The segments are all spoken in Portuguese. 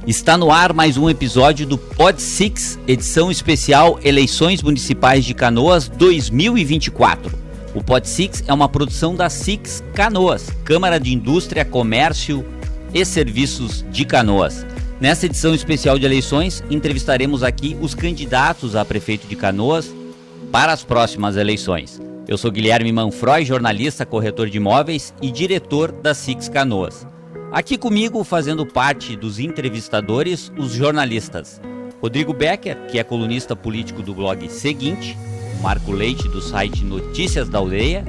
Está no ar mais um episódio do Pod Six, edição especial Eleições Municipais de Canoas 2024. O Pod Six é uma produção da Six Canoas, Câmara de Indústria, Comércio e Serviços de Canoas. Nesta edição especial de eleições, entrevistaremos aqui os candidatos a prefeito de Canoas para as próximas eleições. Eu sou Guilherme Manfroy, jornalista, corretor de imóveis e diretor da Six Canoas. Aqui comigo, fazendo parte dos entrevistadores, os jornalistas Rodrigo Becker, que é colunista político do blog Seguinte, Marco Leite, do site Notícias da Aldeia,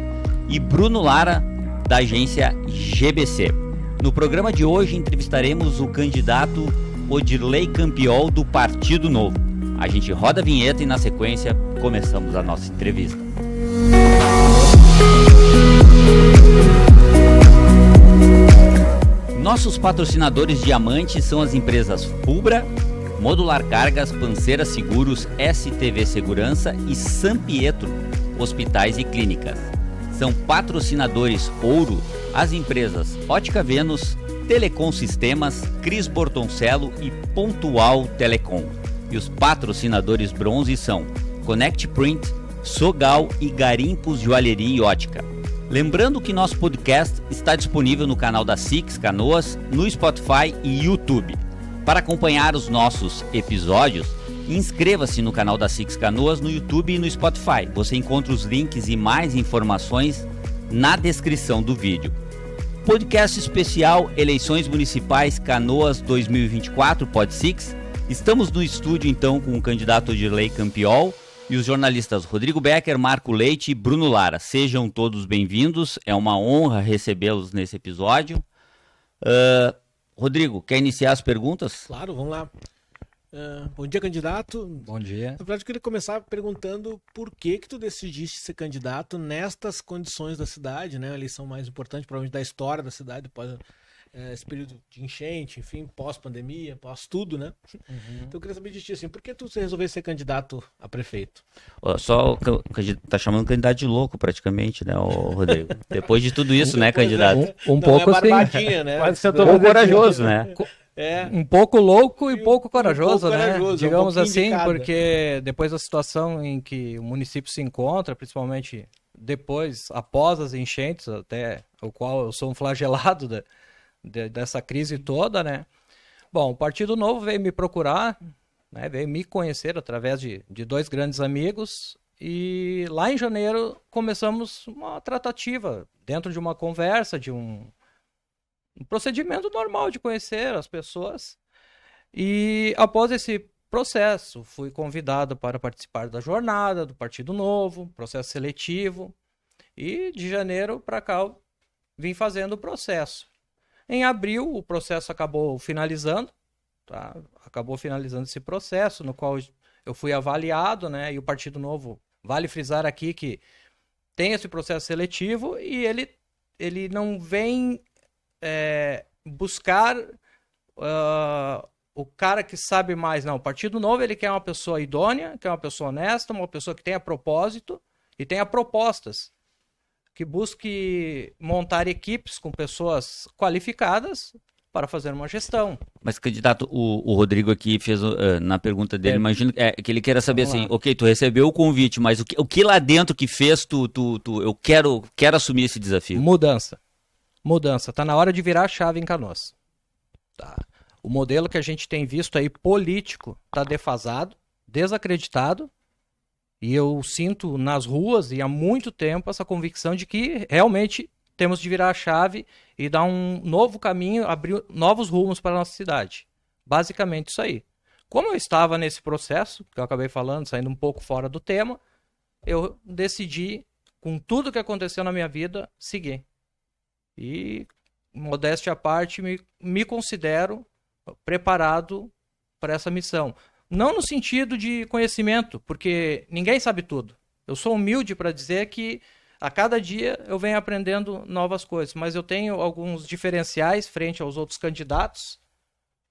e Bruno Lara, da agência GBC. No programa de hoje, entrevistaremos o candidato Odirley Campiol, do Partido Novo. A gente roda a vinheta e, na sequência, começamos a nossa entrevista. Nossos patrocinadores diamantes são as empresas Fulbra, Modular Cargas, Panceira Seguros, STV Segurança e San Pietro, Hospitais e Clínicas. São patrocinadores ouro as empresas Ótica Vênus, Telecom Sistemas, Cris Bortoncello e Pontual Telecom. E os patrocinadores bronze são Connect Print, Sogal e Garimpos Joalheria e Ótica. Lembrando que nosso podcast está disponível no canal da Six Canoas, no Spotify e YouTube. Para acompanhar os nossos episódios, inscreva-se no canal da Six Canoas no YouTube e no Spotify. Você encontra os links e mais informações na descrição do vídeo. Podcast especial Eleições Municipais Canoas 2024, Pod Six. Estamos no estúdio então com o candidato Odirley Campiol e os jornalistas Rodrigo Becker, Marco Leite e Bruno Lara. Sejam todos bem-vindos, é uma honra recebê-los nesse episódio. Rodrigo, quer iniciar as perguntas? Claro, vamos lá. Bom dia, candidato. Bom dia. Na verdade, eu queria começar perguntando por que tu decidiste ser candidato nestas condições da cidade, né? A eleição mais importante, provavelmente, da história da cidade, depois esse período de enchente, enfim, pós-pandemia, pós-tudo, né? Uhum. Então eu queria saber de ti, assim, por que tu resolveu ser candidato a prefeito? Só tá chamando o candidato de louco, praticamente, né, Rodrigo? Depois de tudo isso, né, candidato? Um pouco assim, né? Quase um pouco corajoso, né? Um pouco louco e pouco corajoso, né? Corajoso, digamos assim, porque depois da situação em que o município se encontra, principalmente depois, após as enchentes, até o qual eu sou um flagelado dessa crise toda, né? Bom, o Partido Novo veio me procurar, né? Veio me conhecer através de dois grandes amigos e lá em janeiro começamos uma tratativa dentro de uma conversa, de um procedimento normal de conhecer as pessoas. E após esse processo, fui convidado para participar da jornada do Partido Novo, processo seletivo, e de janeiro para cá eu vim fazendo o processo. Em abril, o processo acabou finalizando, tá? Acabou finalizando esse processo, no qual eu fui avaliado, né? E o Partido Novo, vale frisar aqui que tem esse processo seletivo e ele não vem buscar o cara que sabe mais, não. O Partido Novo, ele quer uma pessoa idônea, quer uma pessoa honesta, uma pessoa que tenha propósito e tenha propostas, que busque montar equipes com pessoas qualificadas para fazer uma gestão. Mas, candidato, o Rodrigo aqui fez na pergunta dele, imagino que ele queira saber assim, ok, tu recebeu o convite, mas o que lá dentro que fez eu quero assumir esse desafio? Mudança. Tá na hora de virar a chave em Canoas. Tá. O modelo que a gente tem visto aí político tá defasado, desacreditado, e eu sinto nas ruas e há muito tempo essa convicção de que realmente temos de virar a chave e dar um novo caminho, abrir novos rumos para a nossa cidade. Basicamente isso aí. Como eu estava nesse processo, que eu acabei falando, saindo um pouco fora do tema, eu decidi, com tudo que aconteceu na minha vida, seguir. E, modéstia à parte, me considero preparado para essa missão. Não no sentido de conhecimento, porque ninguém sabe tudo. Eu sou humilde para dizer que a cada dia eu venho aprendendo novas coisas, mas eu tenho alguns diferenciais frente aos outros candidatos,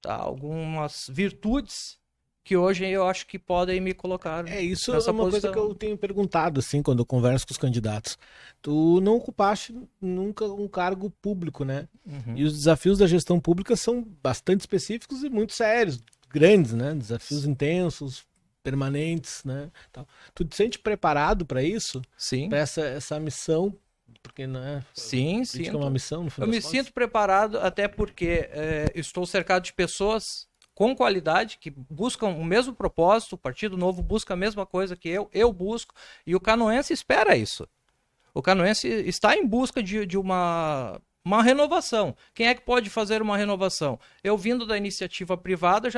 tá? Algumas virtudes que hoje eu acho que podem me colocar Isso nessa é uma posição. coisa que eu tenho perguntado, assim, quando eu converso com os candidatos. Tu não ocupaste nunca um cargo público, né? E os desafios da gestão pública são bastante específicos e muito sérios, grandes, né? Desafios intensos, permanentes, né? Tal. Tu te sente preparado para isso? Sim. Para essa missão? Porque, né? Sim, É uma missão, no fim Eu das me contas. sinto preparado até porque estou cercado de pessoas com qualidade, que buscam o mesmo propósito, o Partido Novo busca a mesma coisa que eu busco, e o canoense espera isso. O canoense está em busca de uma renovação. Quem é que pode fazer uma renovação? Eu, vindo da iniciativa privada,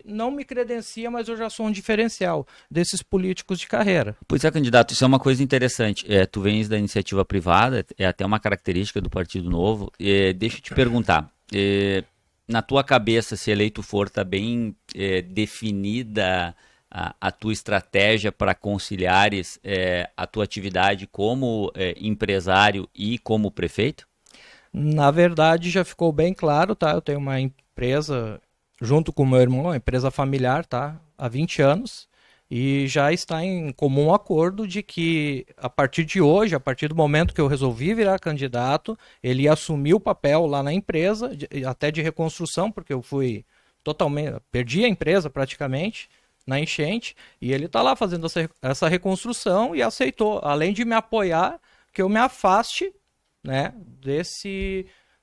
não me credencia, mas eu já sou um diferencial desses políticos de carreira. Pois é, candidato, isso é uma coisa interessante. Tu vens da iniciativa privada, é até uma característica do Partido Novo. Deixa eu te perguntar, na tua cabeça, se eleito for, está bem definida a tua estratégia para conciliares a tua atividade como empresário e como prefeito? Na verdade, já ficou bem claro, tá? Eu tenho uma empresa, junto com o meu irmão, uma empresa familiar, tá? Há 20 anos. E já está em comum acordo de que, a partir de hoje, a partir do momento que eu resolvi virar candidato, ele ia assumir o papel lá na empresa, até de reconstrução, porque eu fui totalmente... Perdi a empresa praticamente na enchente, e ele está lá fazendo essa reconstrução e aceitou, além de me apoiar, que eu me afaste, né,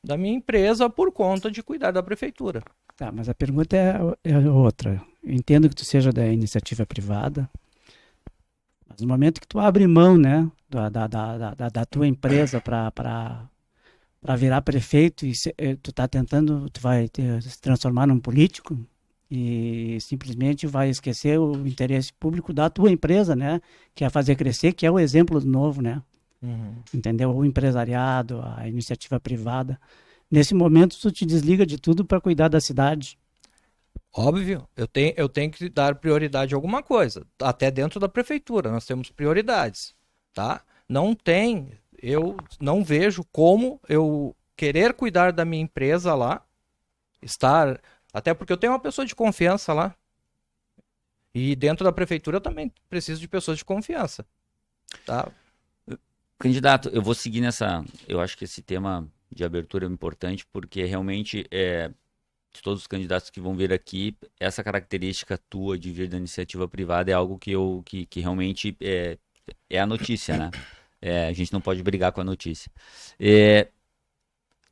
da minha empresa por conta de cuidar da prefeitura. Tá, mas a pergunta é outra. Eu entendo que tu seja da iniciativa privada, mas no momento que tu abre mão, né, da tua empresa para virar prefeito, e tu tá tentando, tu vai se transformar num político e simplesmente vai esquecer o interesse público da tua empresa, né, que é fazer crescer, que é o exemplo do Novo, né? Entendeu? O empresariado, a iniciativa privada. Nesse momento, tu te desliga de tudo para cuidar da cidade. Óbvio, eu tenho que dar prioridade a alguma coisa. Até dentro da prefeitura, nós temos prioridades, tá? Eu não vejo como eu querer cuidar da minha empresa lá, até porque eu tenho uma pessoa de confiança lá. E dentro da prefeitura eu também preciso de pessoas de confiança, tá? Candidato, eu vou seguir eu acho que esse tema de abertura é importante, porque realmente, de todos os candidatos que vão vir aqui, essa característica tua de vir da iniciativa privada é algo que realmente é a notícia, né? A gente não pode brigar com a notícia.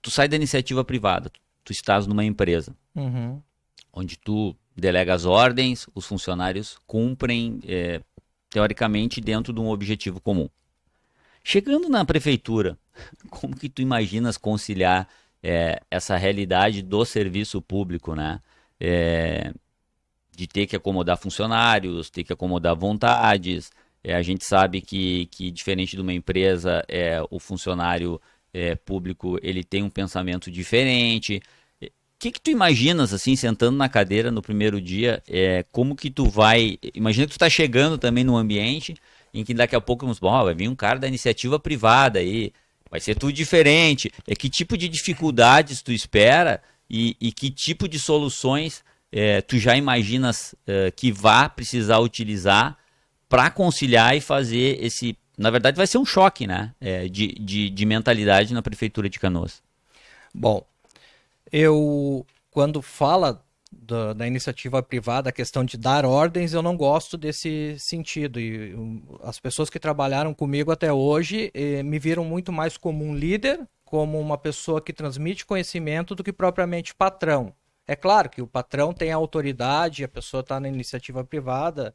Tu sai da iniciativa privada, tu estás numa empresa, onde tu delega as ordens, os funcionários cumprem, teoricamente, dentro de um objetivo comum. Chegando na prefeitura, como que tu imaginas conciliar essa realidade do serviço público, né? De ter que acomodar funcionários, ter que acomodar vontades. A gente sabe que diferente de uma empresa, o funcionário público ele tem um pensamento diferente. O que tu imaginas, assim, sentando na cadeira no primeiro dia, como que tu vai... Imagina que tu tá chegando também num ambiente em que daqui a pouco vai vir um cara da iniciativa privada aí, vai ser tudo diferente. Que tipo de dificuldades tu espera e que tipo de soluções tu já imaginas que vá precisar utilizar para conciliar e fazer esse... Na verdade vai ser um choque, né? De mentalidade na prefeitura de Canoas. Bom, quando fala da iniciativa privada, a questão de dar ordens, eu não gosto desse sentido. E as pessoas que trabalharam comigo até hoje me viram muito mais como um líder, como uma pessoa que transmite conhecimento do que propriamente patrão. É claro que o patrão tem a autoridade, a pessoa está na iniciativa privada,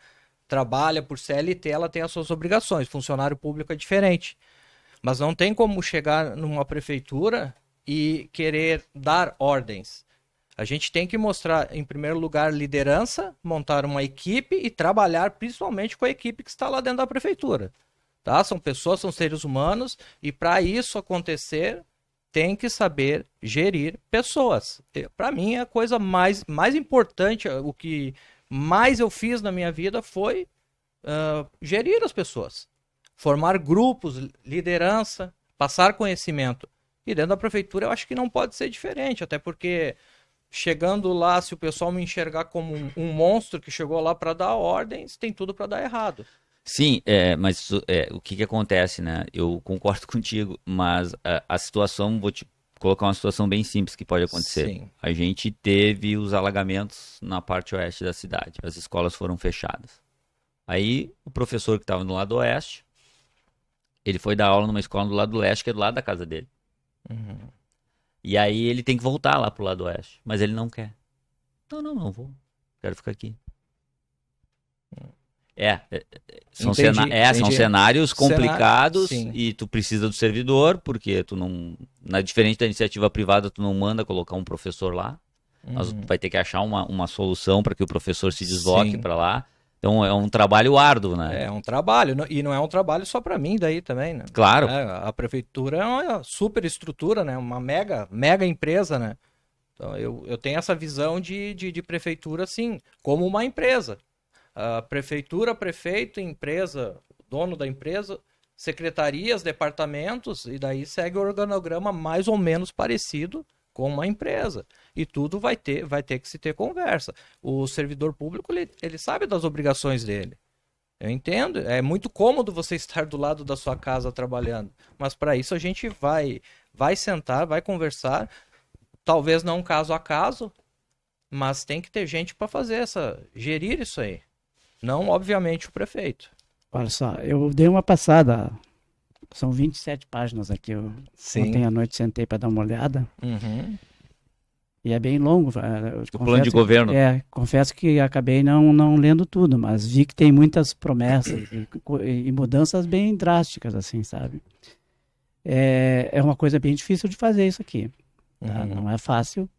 trabalha por CLT, ela tem as suas obrigações. Funcionário público é diferente. Mas não tem como chegar numa prefeitura e querer dar ordens. A gente tem que mostrar, em primeiro lugar, liderança, montar uma equipe e trabalhar principalmente com a equipe que está lá dentro da prefeitura. Tá? São pessoas, são seres humanos, e para isso acontecer, tem que saber gerir pessoas. Para mim, a coisa mais importante, o que mais eu fiz na minha vida foi gerir as pessoas. Formar grupos, liderança, passar conhecimento. E dentro da prefeitura eu acho que não pode ser diferente, até porque chegando lá, se o pessoal me enxergar como um monstro que chegou lá para dar ordens, tem tudo para dar errado. Sim, mas o que acontece, né? Eu concordo contigo, mas a situação, vou te colocar uma situação bem simples que pode acontecer. Sim. A gente teve os alagamentos na parte oeste da cidade, as escolas foram fechadas. Aí o professor que estava no lado oeste, ele foi dar aula numa escola do lado leste, que é do lado da casa dele. Uhum. E aí ele tem que voltar lá pro lado oeste, mas ele não quer. Não vou, quero ficar aqui. São cenários complicados e tu precisa do servidor, porque tu não, diferente da iniciativa privada, tu não manda colocar um professor lá, mas tu vai ter que achar uma solução para que o professor se desloque para lá. Então é um trabalho árduo, né? É um trabalho, e não é um trabalho só para mim daí também, né? Claro. A prefeitura é uma super estrutura, né? Uma mega empresa, né? Então eu tenho essa visão de prefeitura, assim, como uma empresa. A prefeitura, prefeito, empresa, dono da empresa, secretarias, departamentos, e daí segue o organograma mais ou menos parecido com uma empresa. E tudo vai ter que se ter conversa. O servidor público, ele sabe das obrigações dele. Eu entendo, é muito cômodo você estar do lado da sua casa trabalhando, mas para isso a gente vai sentar, vai conversar, talvez não caso a caso, mas tem que ter gente para gerir isso aí. Não, obviamente, o prefeito. Olha só, eu dei uma passada, são 27 páginas aqui, ontem à noite sentei para dar uma olhada, e é bem longo. O plano de governo. Confesso que acabei não lendo tudo, mas vi que tem muitas promessas e mudanças bem drásticas, assim, sabe? É uma coisa bem difícil de fazer isso aqui, tá? Não é fácil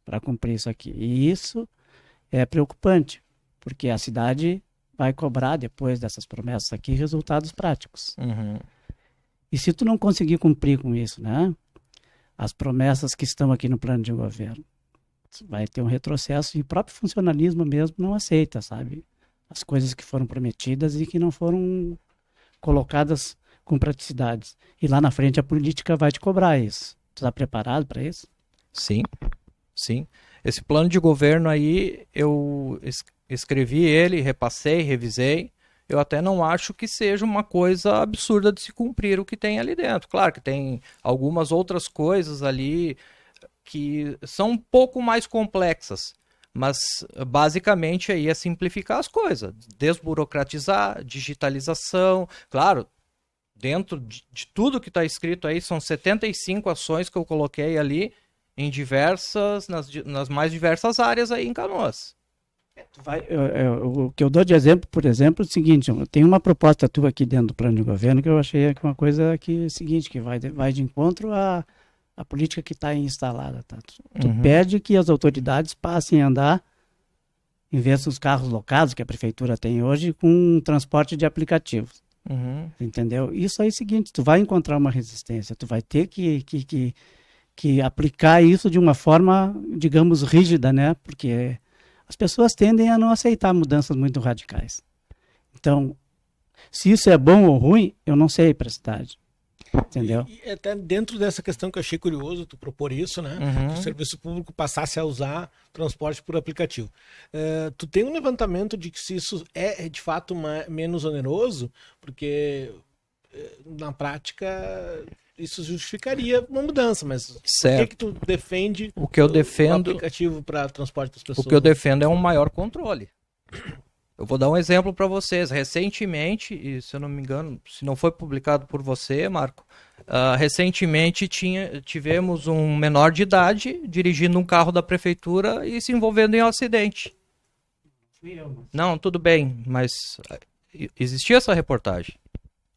para cumprir isso aqui, e isso é preocupante. Porque a cidade vai cobrar, depois dessas promessas aqui, resultados práticos. E se tu não conseguir cumprir com isso, né? As promessas que estão aqui no plano de governo, vai ter um retrocesso, e o próprio funcionalismo mesmo não aceita, sabe? As coisas que foram prometidas e que não foram colocadas com praticidades. E lá na frente a política vai te cobrar isso. Tu está preparado para isso? Sim. Esse plano de governo aí, eu escrevi ele, repassei, revisei. Eu até não acho que seja uma coisa absurda de se cumprir o que tem ali dentro. Claro que tem algumas outras coisas ali que são um pouco mais complexas, mas basicamente aí é simplificar as coisas, desburocratizar, digitalização. Claro, dentro de tudo que está escrito aí, são 75 ações que eu coloquei ali em nas mais diversas áreas aí em Canoas. O que eu dou de exemplo, por exemplo, é o seguinte: tem uma proposta tua aqui dentro do plano de governo que eu achei uma coisa que é o seguinte, que vai de encontro à política que está instalada. Tá? Tu pede que as autoridades passem a andar, em vez dos carros locados que a prefeitura tem hoje, com transporte de aplicativos. Entendeu? Isso aí é o seguinte: tu vai encontrar uma resistência, tu vai ter que aplicar isso de uma forma, digamos, rígida, né? Porque as pessoas tendem a não aceitar mudanças muito radicais. Então, se isso é bom ou ruim, eu não sei para a cidade. Entendeu? E até dentro dessa questão que eu achei curioso tu propor isso, né? Que o serviço público passasse a usar transporte por aplicativo. Tu tem um levantamento de que se isso é de fato menos oneroso, porque na prática isso justificaria uma mudança, mas por que tu defende o aplicativo para transporte das pessoas? O que eu defendo é um maior controle. Eu vou dar um exemplo para vocês. Recentemente, e se eu não me engano, se não foi publicado por você, Marco, recentemente tivemos um menor de idade dirigindo um carro da prefeitura e se envolvendo em um acidente. Não, tudo bem, mas existia essa reportagem.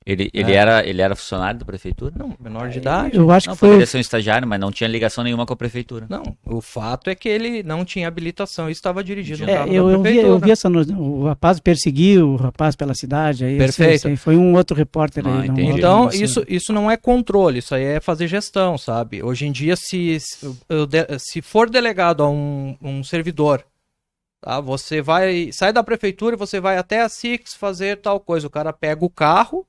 Ele era funcionário da prefeitura? Não, menor de idade. Eu acho não, que foi... poderia ser um estagiário, mas não tinha ligação nenhuma com a prefeitura. Não, o fato é que ele não tinha habilitação e estava dirigindo um carro da prefeitura. Eu vi o rapaz perseguiu o rapaz pela cidade. Aí, perfeito. Foi um outro repórter aí. Então, isso não é controle, isso aí é fazer gestão, sabe? Hoje em dia, se for delegado a um servidor, tá? Você sai da prefeitura e você vai até a Six fazer tal coisa. O cara pega o carro...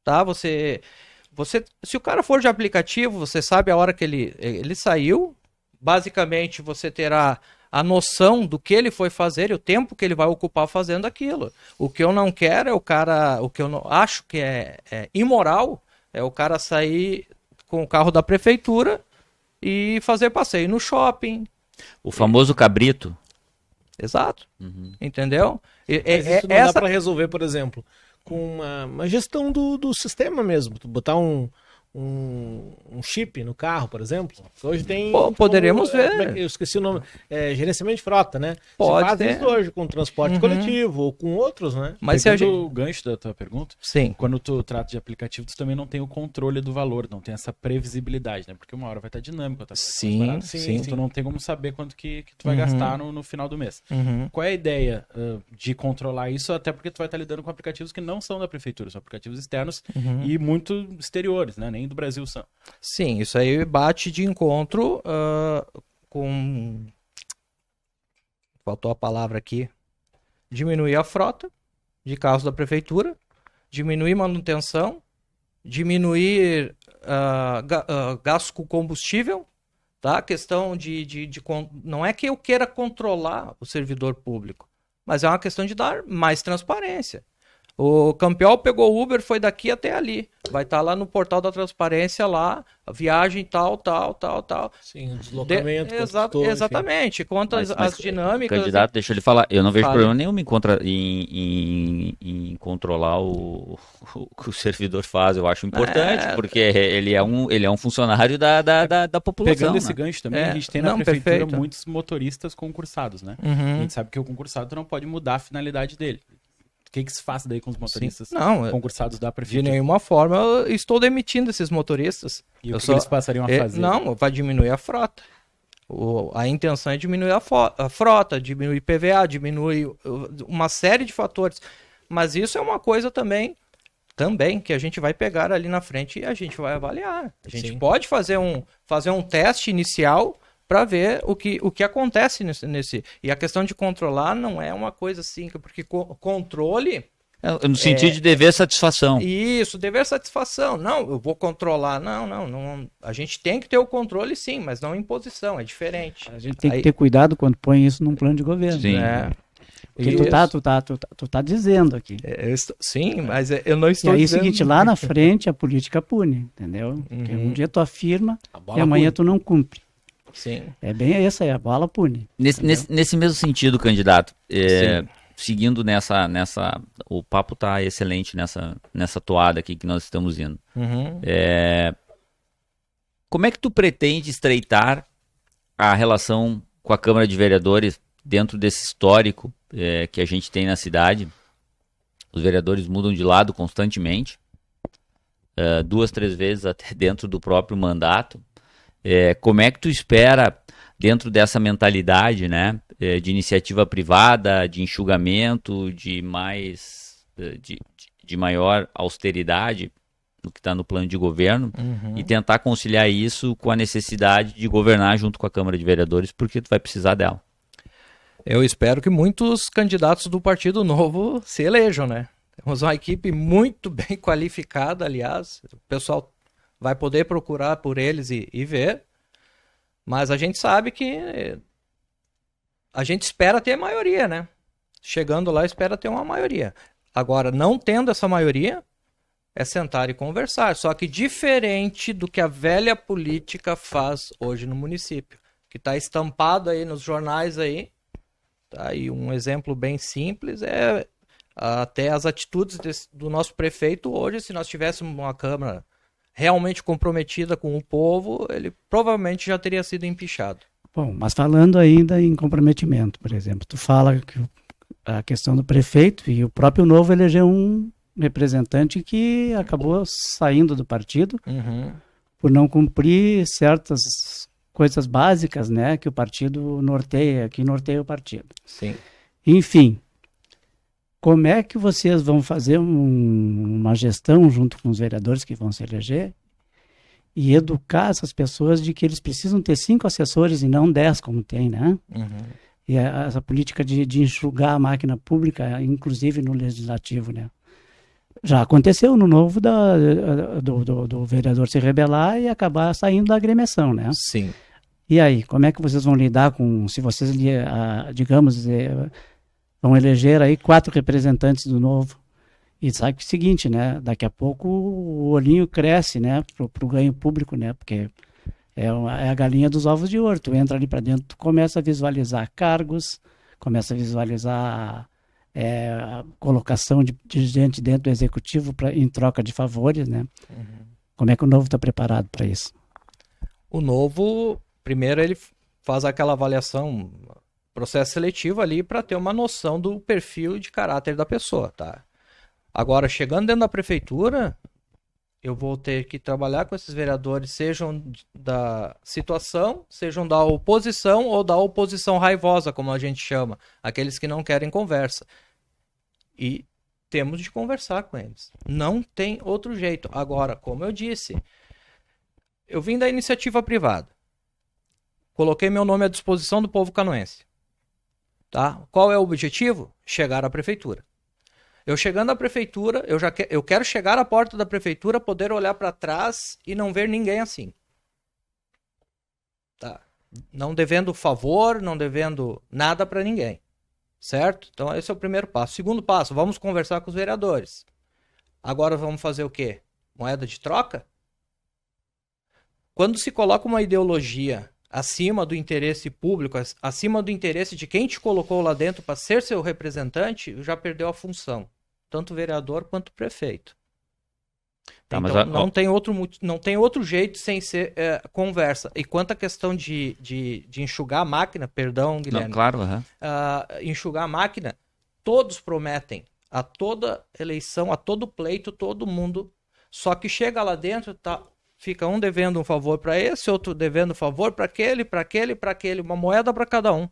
Tá? Se o cara for de aplicativo, você sabe a hora que ele saiu basicamente você terá a noção do que ele foi fazer e o tempo que ele vai ocupar fazendo aquilo. O que eu não quero é o cara, o que eu não acho que é imoral, é o cara sair com o carro da prefeitura e fazer passeio no shopping. O famoso cabrito. Exato. Entendeu? Mas isso não dá para resolver, por exemplo, com uma gestão do sistema mesmo. Tu botar um chip no carro, por exemplo. Hoje tem... poderemos ver. Eu esqueci o nome. Gerenciamento de frota, né? Pode Se faz ter. isso hoje com transporte coletivo ou com outros, né? Mas se a gente... o gancho da tua pergunta, Sim. quando tu trata de aplicativo, tu também não tem o controle do valor, não tem essa previsibilidade, né? Porque uma hora vai estar dinâmico, outra Sim, sim. Tu não tem como saber quanto que tu vai gastar no final do mês. Qual é a ideia de controlar isso? Até porque tu vai estar lidando com aplicativos que não são da prefeitura, são aplicativos externos e muito exteriores, né? Nem do Brasil são. Sim, isso aí bate de encontro com... Faltou a palavra aqui. Diminuir a frota de carros da prefeitura, diminuir manutenção, diminuir gasto com combustível, tá? A questão não é que eu queira controlar o servidor público, mas é uma questão de dar mais transparência. O Campeão pegou o Uber, foi daqui até ali. Vai estar lá no portal da transparência lá, a viagem tal. Sim, o deslocamento. Exatamente. Quanto as dinâmicas. Candidato, deixa ele falar. Eu não vejo problema nenhum em controlar o que o servidor faz. Eu acho importante, porque ele é um funcionário da população. Pegando né? esse gancho também, a gente tem na prefeitura perfeito. muitos motoristas concursados, né? A gente sabe que o concursado tu não pode mudar a finalidade dele. O que se faz daí com os motoristas concursados da prefeitura? De nenhuma forma eu estou demitindo esses motoristas. E o que eles passariam a fazer? Não, vai diminuir a frota. A intenção é diminuir a frota, diminuir PVA, diminuir uma série de fatores. Mas isso é uma coisa também que a gente vai pegar ali na frente e a gente vai avaliar. A gente pode fazer um teste inicial para ver o que acontece nesse... E a questão de controlar não é uma coisa assim, porque controle... No sentido de dever satisfação. Isso, dever satisfação. Não, eu vou controlar. Não. A gente tem que ter o controle sim, mas não imposição, é diferente. A gente tem que ter cuidado quando põe isso num plano de governo. Sim. Porque tu tá dizendo aqui. Sim, mas eu não estou dizendo... E aí dizendo... é o seguinte, lá na frente a política pune, entendeu? Porque um dia tu afirma e amanhã tu não cumpre. Sim. É bem essa aí, a bola pune. Nesse mesmo sentido, candidato, seguindo nessa... O papo tá excelente nessa toada aqui que nós estamos indo. Como é que tu pretende estreitar a relação com a Câmara de Vereadores dentro desse histórico que a gente tem na cidade? Os vereadores mudam de lado constantemente, 2, 3 vezes até dentro do próprio mandato. Como é que tu espera, dentro dessa mentalidade, né, de iniciativa privada, de enxugamento, de maior austeridade no que está no plano de governo, e tentar conciliar isso com a necessidade de governar junto com a Câmara de Vereadores, porque tu vai precisar dela? Eu espero que muitos candidatos do Partido Novo se elejam, né? Temos uma equipe muito bem qualificada, aliás, o pessoal vai poder procurar por eles e ver, mas a gente sabe que a gente espera ter maioria, né? Chegando lá, espera ter uma maioria. Agora, não tendo essa maioria, é sentar e conversar. Só que diferente do que a velha política faz hoje no município, que está estampado aí nos jornais aí, tá? E um exemplo bem simples é até as atitudes do nosso prefeito hoje. Se nós tivéssemos uma Câmara realmente comprometida com o povo, ele provavelmente já teria sido empichado. Bom, mas falando ainda em comprometimento, por exemplo, tu fala que a questão do prefeito e o próprio Novo elegeu um representante que acabou saindo do partido por não cumprir certas coisas básicas, né, que o partido norteia o partido. Sim. Enfim, como é que vocês vão fazer uma gestão junto com os vereadores que vão se eleger e educar essas pessoas de que eles precisam ter 5 assessores e não 10 como tem, né? E essa política de enxugar a máquina pública, inclusive no legislativo, né? Já aconteceu no Novo do vereador se rebelar e acabar saindo da agremiação, né? Sim. E aí, como é que vocês vão lidar com, se vocês, digamos, vão eleger aí 4 representantes do Novo? E sabe que é o seguinte, né? Daqui a pouco o olhinho cresce, né? Pro ganho público, né? Porque é a galinha dos ovos de ouro. Tu entra ali para dentro, tu começa a visualizar cargos, começa a visualizar a colocação de gente dentro do executivo em troca de favores, né? Como é que o Novo está preparado para isso? O Novo, primeiro ele faz aquela avaliação, processo seletivo ali para ter uma noção do perfil de caráter da pessoa, tá? Agora, chegando dentro da prefeitura, eu vou ter que trabalhar com esses vereadores, sejam da situação, sejam da oposição ou da oposição raivosa, como a gente chama, aqueles que não querem conversa. E temos de conversar com eles. Não tem outro jeito. Agora, como eu disse, eu vim da iniciativa privada. Coloquei meu nome à disposição do povo canoense. Tá? Qual é o objetivo? Chegar à prefeitura. Eu chegando à prefeitura, eu quero chegar à porta da prefeitura, poder olhar para trás e não ver ninguém assim. Tá? Não devendo favor, não devendo nada para ninguém. Certo? Então esse é o primeiro passo. Segundo passo, vamos conversar com os vereadores. Agora vamos fazer o quê? Moeda de troca? Quando se coloca uma ideologia acima do interesse público, acima do interesse de quem te colocou lá dentro para ser seu representante, já perdeu a função. Tanto o vereador quanto o prefeito. Tá, então, mas não tem outro jeito sem ser conversa. E quanto à questão de enxugar a máquina, perdão, Guilherme. Não, claro, enxugar a máquina, todos prometem a toda eleição, a todo pleito, todo mundo. Só que chega lá dentro, fica um devendo um favor para esse, outro devendo um favor para aquele, uma moeda para cada um.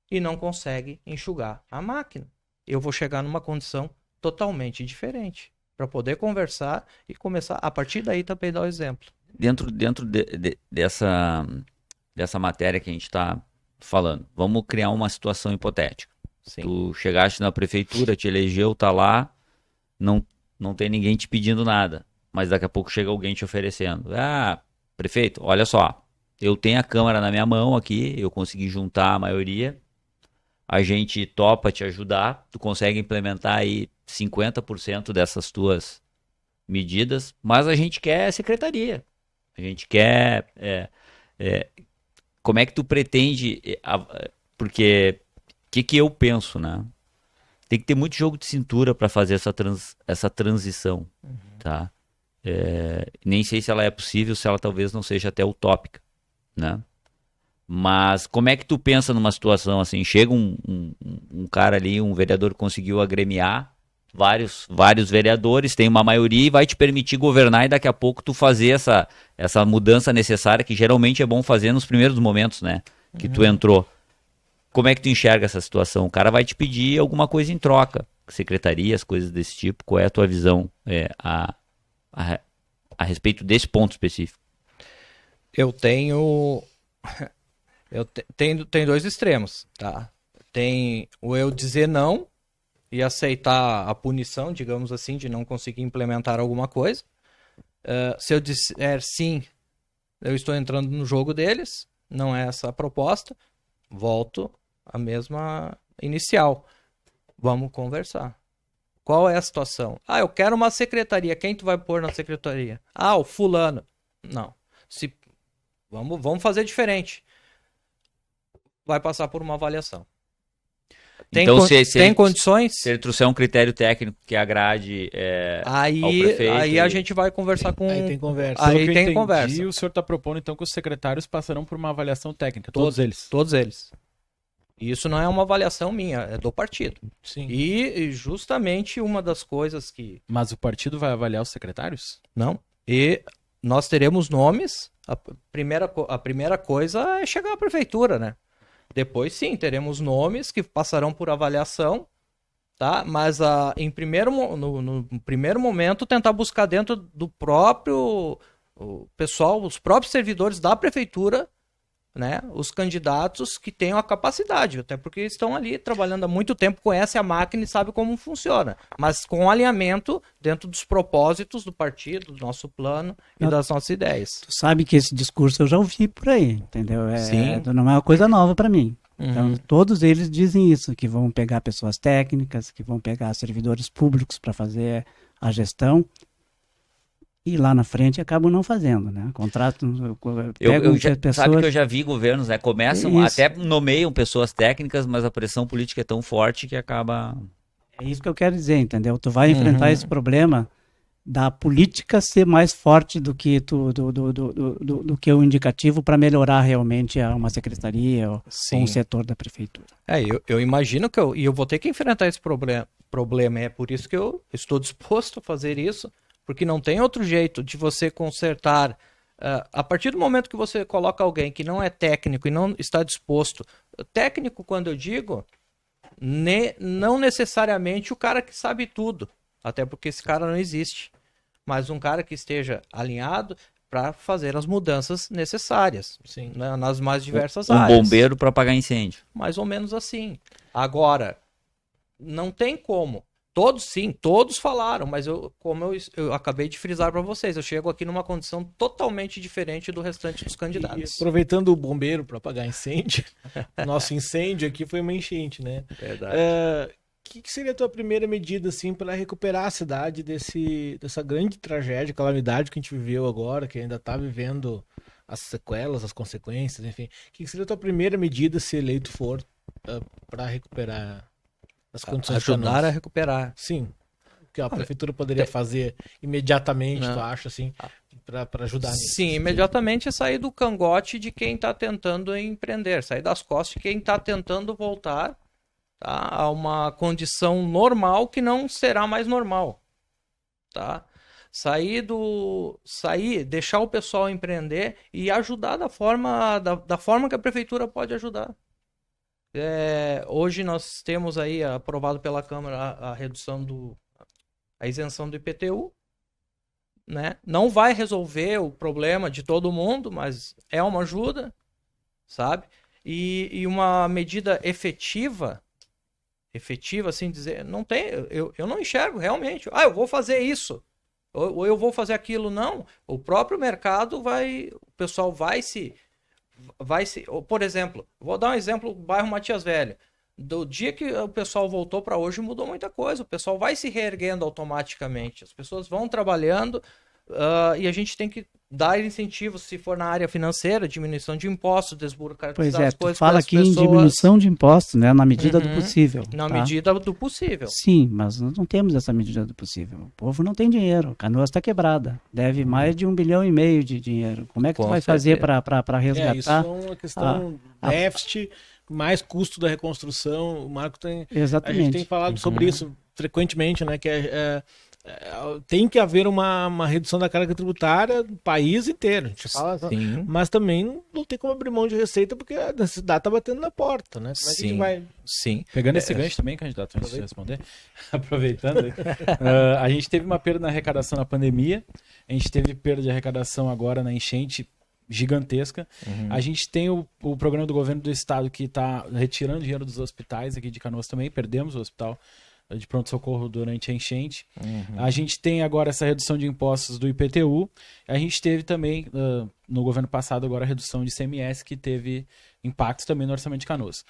E não consegue enxugar a máquina. Eu vou chegar numa condição totalmente diferente. Para poder conversar e começar, a partir daí também dar o exemplo. Dentro dessa matéria que a gente está falando, vamos criar uma situação hipotética. Sim. Tu chegaste na prefeitura, te elegeu, tá lá, não tem ninguém te pedindo nada, mas daqui a pouco chega alguém te oferecendo. Prefeito, olha só, eu tenho a Câmara na minha mão aqui, eu consegui juntar a maioria, a gente topa te ajudar, tu consegue implementar aí 50% dessas tuas medidas, mas a gente quer secretaria. A gente quer... como é que tu pretende... porque o que eu penso, né? Tem que ter muito jogo de cintura para fazer essa transição, tá? Nem sei se ela é possível, se ela talvez não seja até utópica, né? Mas como é que tu pensa numa situação assim? Chega um cara ali, um vereador conseguiu agremiar vários vereadores, tem uma maioria e vai te permitir governar e daqui a pouco tu fazer essa mudança necessária que geralmente é bom fazer nos primeiros momentos, né? Que tu entrou. Como é que tu enxerga essa situação? O cara vai te pedir alguma coisa em troca, secretarias, coisas desse tipo. Qual é a tua visão a respeito desse ponto específico? Eu tenho dois extremos, tá? Tem o eu dizer não e aceitar a punição, digamos assim, de não conseguir implementar alguma coisa. Se eu disser sim, eu estou entrando no jogo deles, não é essa a proposta, volto à mesma inicial. Vamos conversar. Qual é a situação? Eu quero uma secretaria. Quem tu vai pôr na secretaria? O fulano. Não. Vamos fazer diferente. Vai passar por uma avaliação. Tem condições? Se ele trouxer um critério técnico que agrade ao prefeito... Aí a gente vai conversar com... Aí tem conversa. Aí tem conversa. E o senhor está propondo, então, que os secretários passarão por uma avaliação técnica, todos eles? Todos eles. Isso não é uma avaliação minha, é do partido. Sim. E justamente uma das coisas que... Mas o partido vai avaliar os secretários? Não. E nós teremos nomes. A primeira coisa é chegar à prefeitura, né? Depois, sim, teremos nomes que passarão por avaliação, tá? Mas no primeiro momento, tentar buscar dentro do próprio pessoal, os próprios servidores da prefeitura, né, os candidatos que tenham a capacidade, até porque estão ali trabalhando há muito tempo, conhecem a máquina e sabem como funciona, mas com alinhamento dentro dos propósitos do partido, do nosso plano e das nossas ideias. Tu sabe que esse discurso eu já ouvi por aí, entendeu? Não é uma coisa nova para mim. Então, todos eles dizem isso, que vão pegar pessoas técnicas, que vão pegar servidores públicos para fazer a gestão, e lá na frente acabam não fazendo, né? Contratam, pessoas... Sabe que eu já vi governos, né? Começam, até nomeiam pessoas técnicas, mas a pressão política é tão forte que acaba... É isso que eu quero dizer, entendeu? Tu vai enfrentar esse problema da política ser mais forte do que do que o indicativo para melhorar realmente uma secretaria ou um setor da prefeitura. Eu imagino que eu vou ter que enfrentar esse problema. É por isso que eu estou disposto a fazer isso, porque não tem outro jeito de você consertar. A partir do momento que você coloca alguém que não é técnico e não está disposto... Técnico, quando eu digo, não necessariamente o cara que sabe tudo, até porque esse cara não existe, mas um cara que esteja alinhado para fazer as mudanças necessárias, né, nas mais diversas áreas. Um bombeiro para apagar incêndio. Mais ou menos assim. Agora, não tem como. Todos falaram, mas como eu acabei de frisar para vocês, eu chego aqui numa condição totalmente diferente do restante dos candidatos. E aproveitando o bombeiro para apagar incêndio, nosso incêndio aqui foi uma enchente, né? Verdade. Que seria a tua primeira medida, assim, para recuperar a cidade dessa grande tragédia, calamidade que a gente viveu agora, que ainda está vivendo as sequelas, as consequências, enfim. Que seria a tua primeira medida, se eleito for, para recuperar as condições ajudar a recuperar? Sim. O que a prefeitura poderia fazer imediatamente, tu acha, assim, para ajudar nisso? Sim, imediatamente é sair do cangote de quem está tentando empreender, sair das costas de quem está tentando voltar, tá, a uma condição normal que não será mais normal, tá? Deixar o pessoal empreender e ajudar da forma que a prefeitura pode ajudar. Hoje nós temos aí aprovado pela Câmara a isenção do IPTU, né? Não vai resolver o problema de todo mundo, mas é uma ajuda, sabe? E uma medida efetiva assim dizer, não tem, eu não enxergo realmente, eu vou fazer isso, ou eu vou fazer aquilo, não. O próprio mercado o pessoal vai se, por exemplo, vou dar um exemplo, o bairro Matias Velho, do dia que o pessoal voltou para hoje mudou muita coisa, o pessoal vai se reerguendo automaticamente, as pessoas vão trabalhando, e a gente tem que dar incentivos, se for na área financeira, diminuição de impostos, desburocratizar as coisas. Tu fala aqui em diminuição de impostos, né, na medida do possível. Na medida do possível. Sim, mas nós não temos essa medida do possível. O povo não tem dinheiro, Canoas está quebrada, deve mais de 1,5 bilhão de dinheiro. Como é que tu vai fazer para resgatar? Isso é uma questão déficit, mais custo da reconstrução. O Marco tem... Exatamente. A gente tem falado sobre isso frequentemente, né, que tem que haver uma redução da carga tributária no país inteiro. A gente fala, mas também não tem como abrir mão de receita porque a necessidade está batendo na porta, né? Como é que a gente vai... Sim. Pegando esse gancho também, candidato, antes de responder, aproveitando, a gente teve uma perda na arrecadação na pandemia, a gente teve perda de arrecadação agora na enchente gigantesca. A gente tem o programa do governo do estado que está retirando dinheiro dos hospitais aqui de Canoas também, perdemos o hospital de pronto-socorro durante a enchente. A gente tem agora essa redução de impostos do IPTU. A gente teve também, no governo passado, agora a redução de ICMS, que teve impactos também no orçamento de Canoas.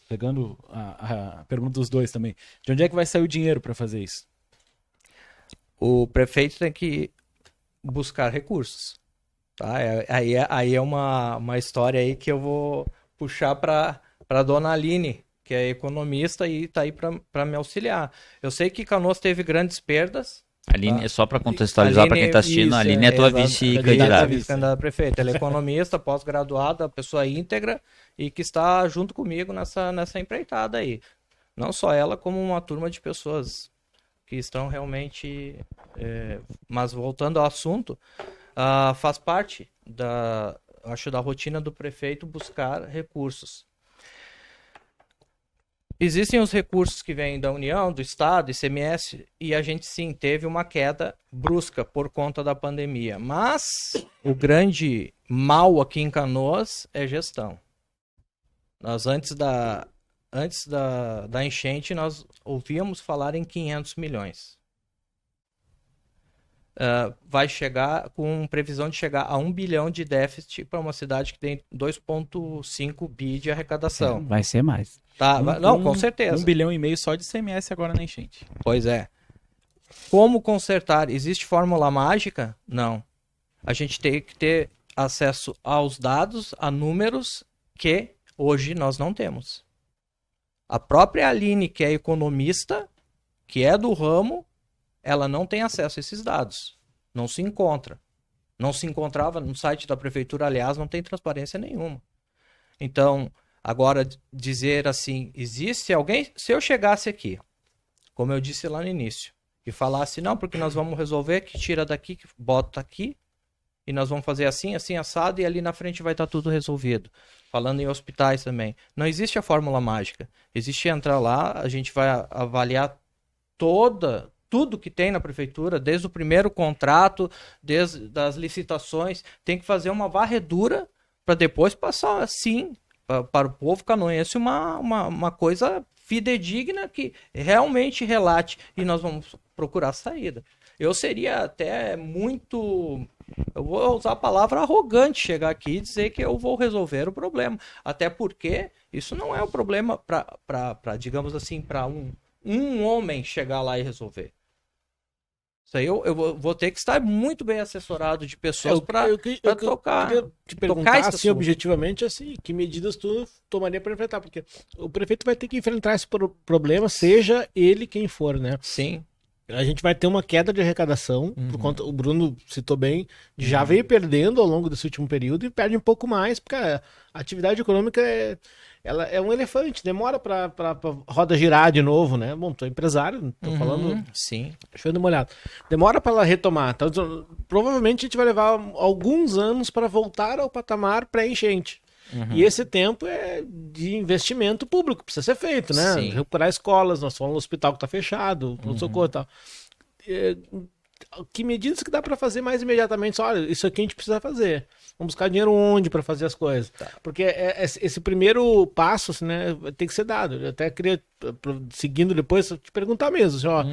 Pegando a pergunta dos dois também. De onde é que vai sair o dinheiro para fazer isso? O prefeito tem que buscar recursos. Tá? Aí é uma história aí que eu vou puxar para a dona Aline, que é economista e está aí para me auxiliar. Eu sei que Canoas teve grandes perdas. Aline, só para contextualizar para quem está assistindo, a Aline é tua vice-candidata. Vice-candidata a prefeita. Ela é economista, pós-graduada, pessoa íntegra e que está junto comigo nessa empreitada aí. Não só ela, como uma turma de pessoas que estão realmente... Mas voltando ao assunto, faz parte da rotina do prefeito buscar recursos. Existem os recursos que vêm da União, do Estado, ICMS, e a gente sim teve uma queda brusca por conta da pandemia. Mas o grande mal aqui em Canoas é gestão. Nós antes da enchente, nós ouvíamos falar em 500 milhões. Vai chegar com previsão de chegar a 1 bilhão de déficit para uma cidade que tem 2,5 bi de arrecadação. Vai ser mais. Tá, não, com certeza. 1,5 bilhão só de ICMS agora na enchente. Pois é. Como consertar? Existe fórmula mágica? Não. A gente tem que ter acesso aos dados, a números que hoje nós não temos. A própria Aline, que é economista, que é do ramo, ela não tem acesso a esses dados. Não se encontra. Não se encontrava no site da prefeitura, aliás, não tem transparência nenhuma. Então, agora dizer assim, existe alguém... Se eu chegasse aqui, como eu disse lá no início, e falasse, não, porque nós vamos resolver, que tira daqui, que bota aqui, e nós vamos fazer assim, assim, assado, e ali na frente vai estar tudo resolvido. Falando em hospitais também. Não existe a fórmula mágica. Existe entrar lá, a gente vai avaliar tudo que tem na prefeitura, desde o primeiro contrato, desde das licitações, tem que fazer uma varredura para depois passar, sim, para o povo canoense uma coisa fidedigna que realmente relate, e nós vamos procurar saída. Eu seria até muito... Eu vou usar a palavra arrogante, chegar aqui e dizer que eu vou resolver o problema. Até porque isso não é o problema para digamos assim, para um homem chegar lá e resolver. Isso aí eu vou ter que estar muito bem assessorado de pessoas para tocar. Eu queria te perguntar, assim, objetivamente, assim, que medidas tu tomaria para enfrentar? Porque o prefeito vai ter que enfrentar esse problema, seja ele quem for, né? Sim. A gente vai ter uma queda de arrecadação, por conta, o Bruno citou bem, já veio perdendo ao longo desse último período e perde um pouco mais, porque a atividade econômica ela é um elefante, demora para a roda girar de novo, né? Bom, tô empresário, tô falando... Sim. Deixa eu dar uma olhada. Demora para ela retomar. Então, provavelmente a gente vai levar alguns anos para voltar ao patamar pré-enchente. E esse tempo é de investimento público, precisa ser feito, né? Sim. Recuperar escolas, nós falamos no hospital que está fechado, pronto-socorro e tal. Que medidas que dá para fazer mais imediatamente? Olha, isso aqui a gente precisa fazer. Vamos buscar dinheiro onde para fazer as coisas? Tá. Porque esse primeiro passo, assim, né, tem que ser dado. Eu até queria, seguindo depois, te perguntar mesmo, assim, ó,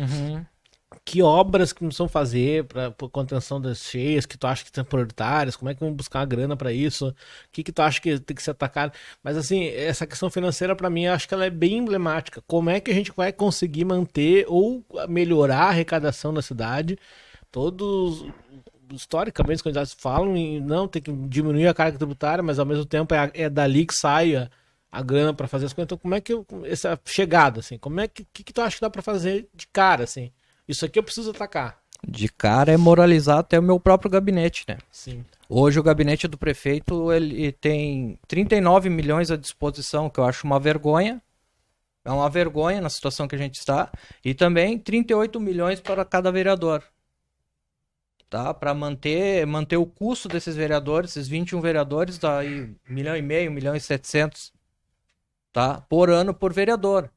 que obras que precisam fazer para contenção das cheias, que tu acha que são prioritárias, como é que vamos buscar a grana para isso, o que tu acha que tem que ser atacado? Mas assim, essa questão financeira para mim, eu acho que ela é bem emblemática. Como é que a gente vai conseguir manter ou melhorar a arrecadação da cidade? Todos, historicamente, os candidatos falam em não, tem que diminuir a carga tributária, mas ao mesmo tempo é dali que sai a grana para fazer as coisas. Então como é que essa chegada, assim, como é que tu acha que dá para fazer de cara, assim? Isso aqui eu preciso atacar. De cara é moralizar até o meu próprio gabinete, né? Sim. Hoje o gabinete do prefeito ele tem 39 milhões à disposição, que eu acho uma vergonha. É uma vergonha na situação que a gente está. E também 38 milhões para cada vereador. Tá? Para manter o custo desses vereadores, esses 21 vereadores, dá aí 1,5 milhão, 1,7 milhões, tá? Por ano por vereador.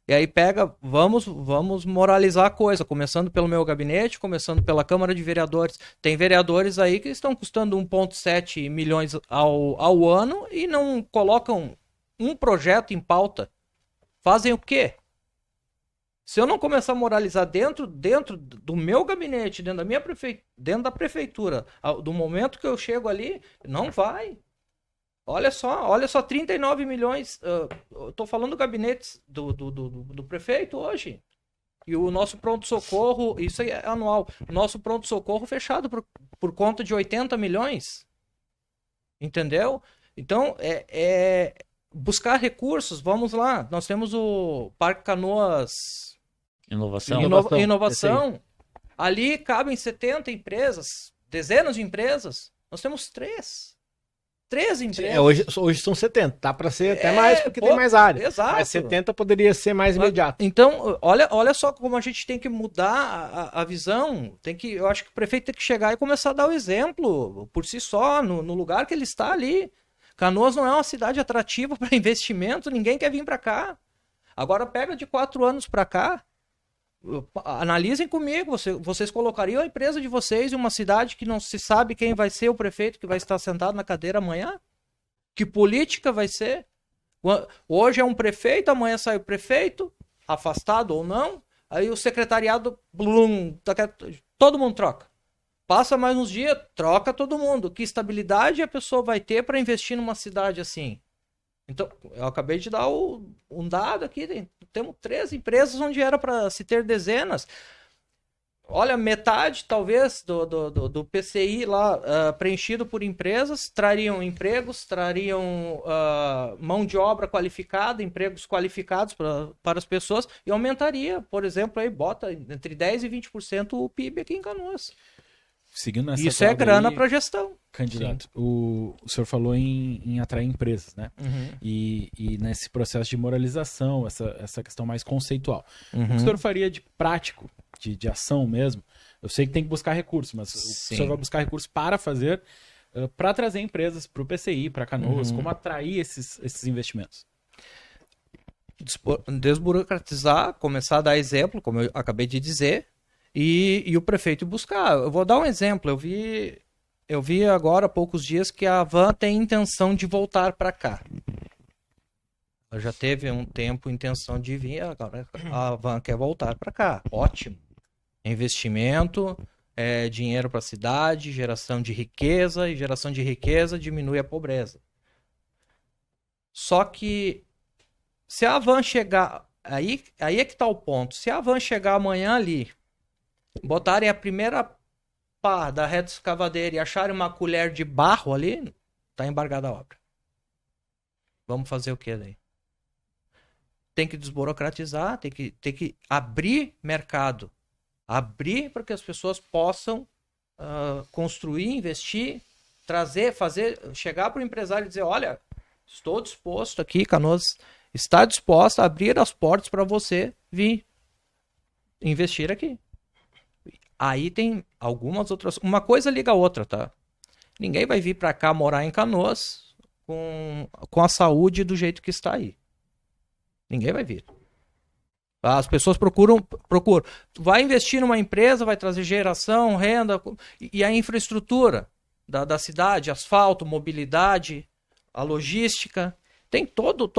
E aí vamos moralizar a coisa, começando pelo meu gabinete, começando pela Câmara de Vereadores. Tem vereadores aí que estão custando 1,7 milhões ao ano e não colocam um projeto em pauta. Fazem o quê? Se eu não começar a moralizar dentro do meu gabinete, dentro da prefeitura, do momento que eu chego ali, não vai. Olha só, 39 milhões, eu tô falando do gabinete do prefeito hoje. E o nosso pronto-socorro, isso aí é anual, o nosso pronto-socorro fechado por conta de 80 milhões. Entendeu? Então, buscar recursos, vamos lá, nós temos o Parque Canoas... Inovação. Ali cabem 70 empresas, dezenas de empresas, nós temos 3 empresas. Hoje são 70, dá para ser até mais porque tem mais área. Exato. Mas 70 poderia ser mais imediato. Então, olha só como a gente tem que mudar a visão. Eu acho que o prefeito tem que chegar e começar a dar o exemplo por si só, no lugar que ele está ali. Canoas não é uma cidade atrativa para investimento, ninguém quer vir para cá. Agora pega de 4 anos para cá, analisem comigo, vocês colocariam a empresa de vocês em uma cidade que não se sabe quem vai ser o prefeito que vai estar sentado na cadeira amanhã? Que política vai ser? Hoje é um prefeito, amanhã sai o prefeito, afastado ou não, aí o secretariado, todo mundo troca. Passa mais uns dias, troca todo mundo. Que estabilidade a pessoa vai ter para investir numa cidade assim? Então, eu acabei de dar um dado aqui, temos 3 empresas onde era para se ter dezenas. Olha, metade, talvez, do PCI lá preenchido por empresas, trariam empregos, trariam mão de obra qualificada, empregos qualificados para as pessoas, e aumentaria, por exemplo, aí bota entre 10% e 20% o PIB aqui em Canoas. Seguindo nessa Isso é grana para gestão. Candidato, o senhor falou em atrair empresas, né? Uhum. E nesse processo de moralização, essa questão mais conceitual. Uhum. O que o senhor faria de prático, de ação mesmo? Eu sei que tem que buscar recursos, mas o senhor vai buscar recursos para fazer, para trazer empresas para o PCI, para Canoas, como atrair esses investimentos? Desburocratizar, começar a dar exemplo, como eu acabei de dizer, e o prefeito buscar. Eu vou dar um exemplo. Eu vi agora há poucos dias que a Van tem intenção de voltar para cá. Ela já teve um tempo intenção de vir, agora a Van quer voltar para cá. Ótimo. Investimento, dinheiro para a cidade, geração de riqueza, e geração de riqueza diminui a pobreza. Só que se a Van chegar, aí é que está o ponto. Se a Van chegar amanhã ali, botarem a primeira pá da reta escavadeira e acharem uma colher de barro ali, tá embargada a obra. Vamos fazer o que daí? Tem que desburocratizar, tem que abrir mercado. Abrir para que as pessoas possam construir, investir, trazer, chegar para o empresário e dizer, olha, estou disposto aqui, Canoas está disposta a abrir as portas para você vir investir aqui. Aí tem algumas outras... Uma coisa liga a outra, tá? Ninguém vai vir para cá morar em Canoas com a saúde do jeito que está aí. Ninguém vai vir. As pessoas procuram. Tu vai investir numa empresa, vai trazer geração, renda, e a infraestrutura da cidade, asfalto, mobilidade, a logística. Tem todo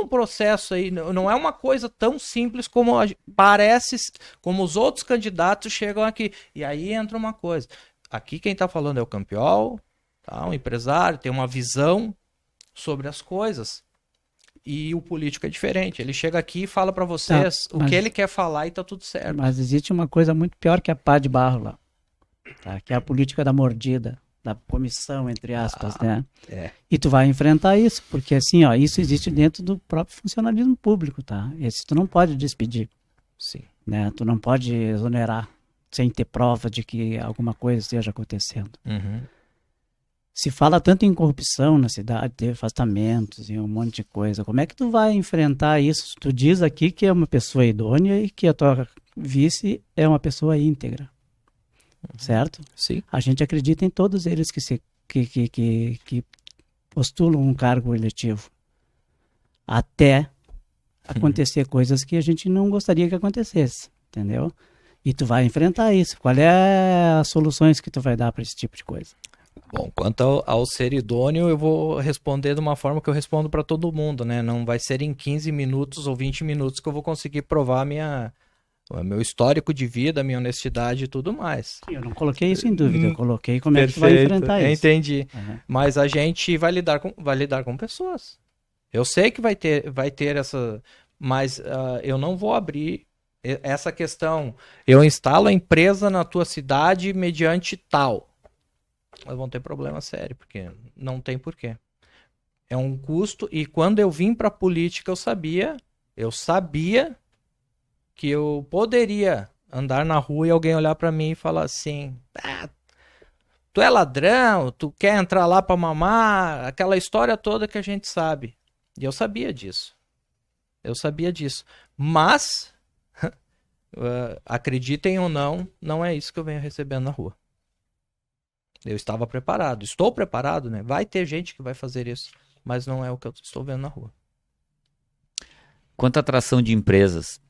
um processo aí. Não é uma coisa tão simples como parece, como os outros candidatos chegam aqui. E aí entra uma coisa. Aqui quem está falando é o Campiol, tá? Um empresário, tem uma visão sobre as coisas. E o político é diferente. Ele chega aqui e fala para vocês o que ele quer falar e tá tudo certo. Mas existe uma coisa muito pior que a pá de barro lá. Tá? Que é a política da mordida. Da comissão, entre aspas, né? E tu vai enfrentar isso, porque assim, ó, isso existe dentro do próprio funcionalismo público, tá? Esse tu não pode despedir. Sim. Né? Tu não pode exonerar sem ter prova de que alguma coisa esteja acontecendo. Uhum. Se fala tanto em corrupção na cidade, teve afastamentos e um monte de coisa. Como é que tu vai enfrentar isso? Tu diz aqui que é uma pessoa idônea e que a tua vice é uma pessoa íntegra. Certo? Sim. A gente acredita em todos eles que postulam um cargo eletivo. Até acontecer coisas que a gente não gostaria que acontecesse. Entendeu? E tu vai enfrentar isso. Qual é as soluções que tu vai dar para esse tipo de coisa? Bom, quanto ao ser idôneo, eu vou responder de uma forma que eu respondo para todo mundo, né? Não vai ser em 15 minutos ou 20 minutos que eu vou conseguir provar meu histórico de vida, minha honestidade e tudo mais. Eu não coloquei isso em dúvida, eu coloquei como é que tu vai enfrentar isso. Entendi. Uhum. Mas a gente vai lidar com pessoas. Eu sei que vai ter essa... Mas eu não vou abrir essa questão. Eu instalo a empresa na tua cidade mediante tal. Mas vão ter problema sério, porque não tem porquê. É um custo, e quando eu vim para a política, eu sabia que eu poderia andar na rua e alguém olhar para mim e falar assim, tu é ladrão, tu quer entrar lá para mamar, aquela história toda que a gente sabe. E eu sabia disso. Mas, acreditem ou não, não é isso que eu venho recebendo na rua. Eu estava preparado, estou preparado, né? Vai ter gente que vai fazer isso, mas não é o que eu estou vendo na rua. quanto à atração de empresas,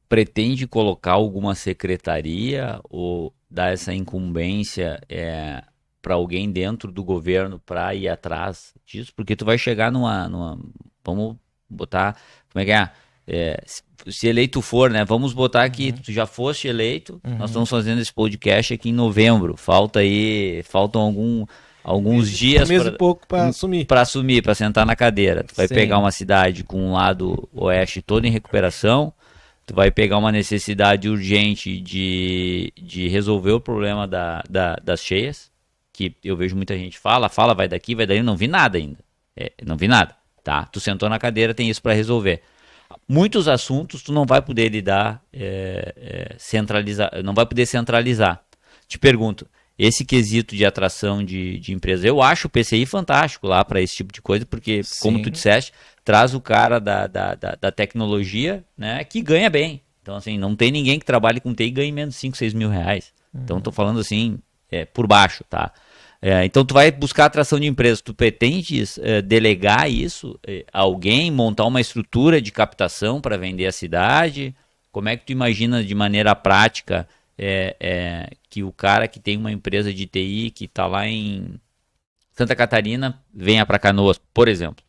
pretende colocar alguma secretaria ou dar essa incumbência para alguém dentro do governo para ir atrás disso? Porque tu vai chegar vamos botar, como é que se eleito for, né? Vamos botar que tu já foste eleito, nós estamos fazendo esse podcast aqui em novembro, faltam alguns dias e pouco para assumir. Para assumir, para sentar na cadeira. Tu vai pegar uma cidade com um lado oeste todo em recuperação, tu vai pegar uma necessidade urgente de resolver o problema das cheias, que eu vejo muita gente fala, vai daqui, vai dali, não vi nada ainda. Não vi nada, tá? Tu sentou na cadeira, tem isso para resolver. Muitos assuntos tu não vai poder lidar, centralizar, não vai poder centralizar. Te pergunto, esse quesito de atração de empresas, eu acho o PCI fantástico lá para esse tipo de coisa, porque, como tu disseste, traz o cara da tecnologia, né, que ganha bem. Então, assim, não tem ninguém que trabalhe com TI e ganhe menos de 5, 6 mil reais. Então, tô falando assim, por baixo, tá? Então, tu vai buscar atração de empresas, tu pretendes delegar isso a alguém, montar uma estrutura de captação para vender a cidade? Como é que tu imagina de maneira prática que o cara que tem uma empresa de TI que está lá em Santa Catarina venha para Canoas, por exemplo?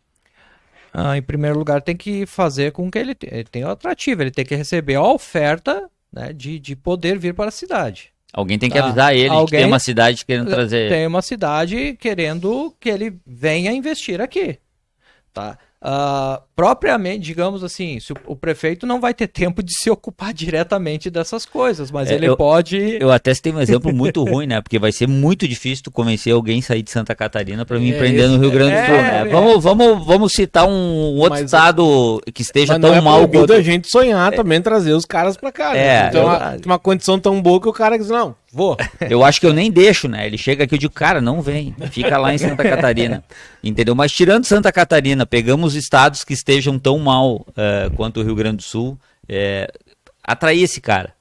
Em primeiro lugar, tem que fazer com que ele tenha o atrativo, ele tem que receber a oferta, né, de poder vir para a cidade. Alguém tem que avisar ele que tem uma cidade querendo trazer. Tem uma cidade querendo que ele venha investir aqui. Tá? Propriamente, digamos assim, se o prefeito não vai ter tempo de se ocupar diretamente dessas coisas, mas ele pode... Eu até tenho um exemplo muito ruim, né? Porque vai ser muito difícil tu convencer alguém a sair de Santa Catarina para me empreender no Rio Grande do Sul, né? Vamos citar um outro estado que esteja tão mal quanto... a gente sonhar também trazer os caras para cá. Né? Então, uma condição tão boa que o cara diz, não, vou. Eu acho que eu nem deixo, né? Ele chega aqui e eu digo, cara, não vem. Fica lá em Santa Catarina. Entendeu? Mas tirando Santa Catarina, pegamos estados que estejam tão mal quanto o Rio Grande do Sul, atrair esse cara.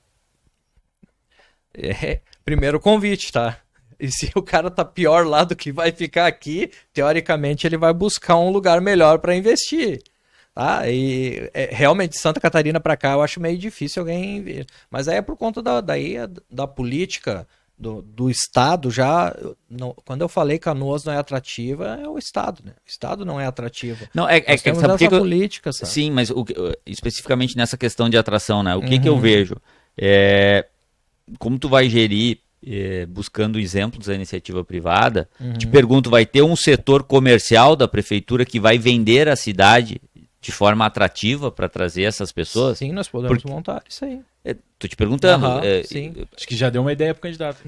Primeiro convite, tá? E se o cara tá pior lá do que vai ficar aqui, teoricamente ele vai buscar um lugar melhor para investir. Tá? E realmente Santa Catarina para cá eu acho meio difícil alguém vir. Mas aí é por conta da política do Estado já. Quando eu falei que Canoas não é atrativa, é o Estado, né? O Estado não é atrativo. Não, temos essa política, sabe? Sim, mas especificamente nessa questão de atração, né? O que eu vejo? Como tu vai gerir, buscando exemplos da iniciativa privada, te pergunto, vai ter um setor comercial da prefeitura que vai vender a cidade de forma atrativa para trazer essas pessoas? Sim, nós podemos montar isso aí. Tô te perguntando. Sim. Acho que já deu uma ideia pro candidato.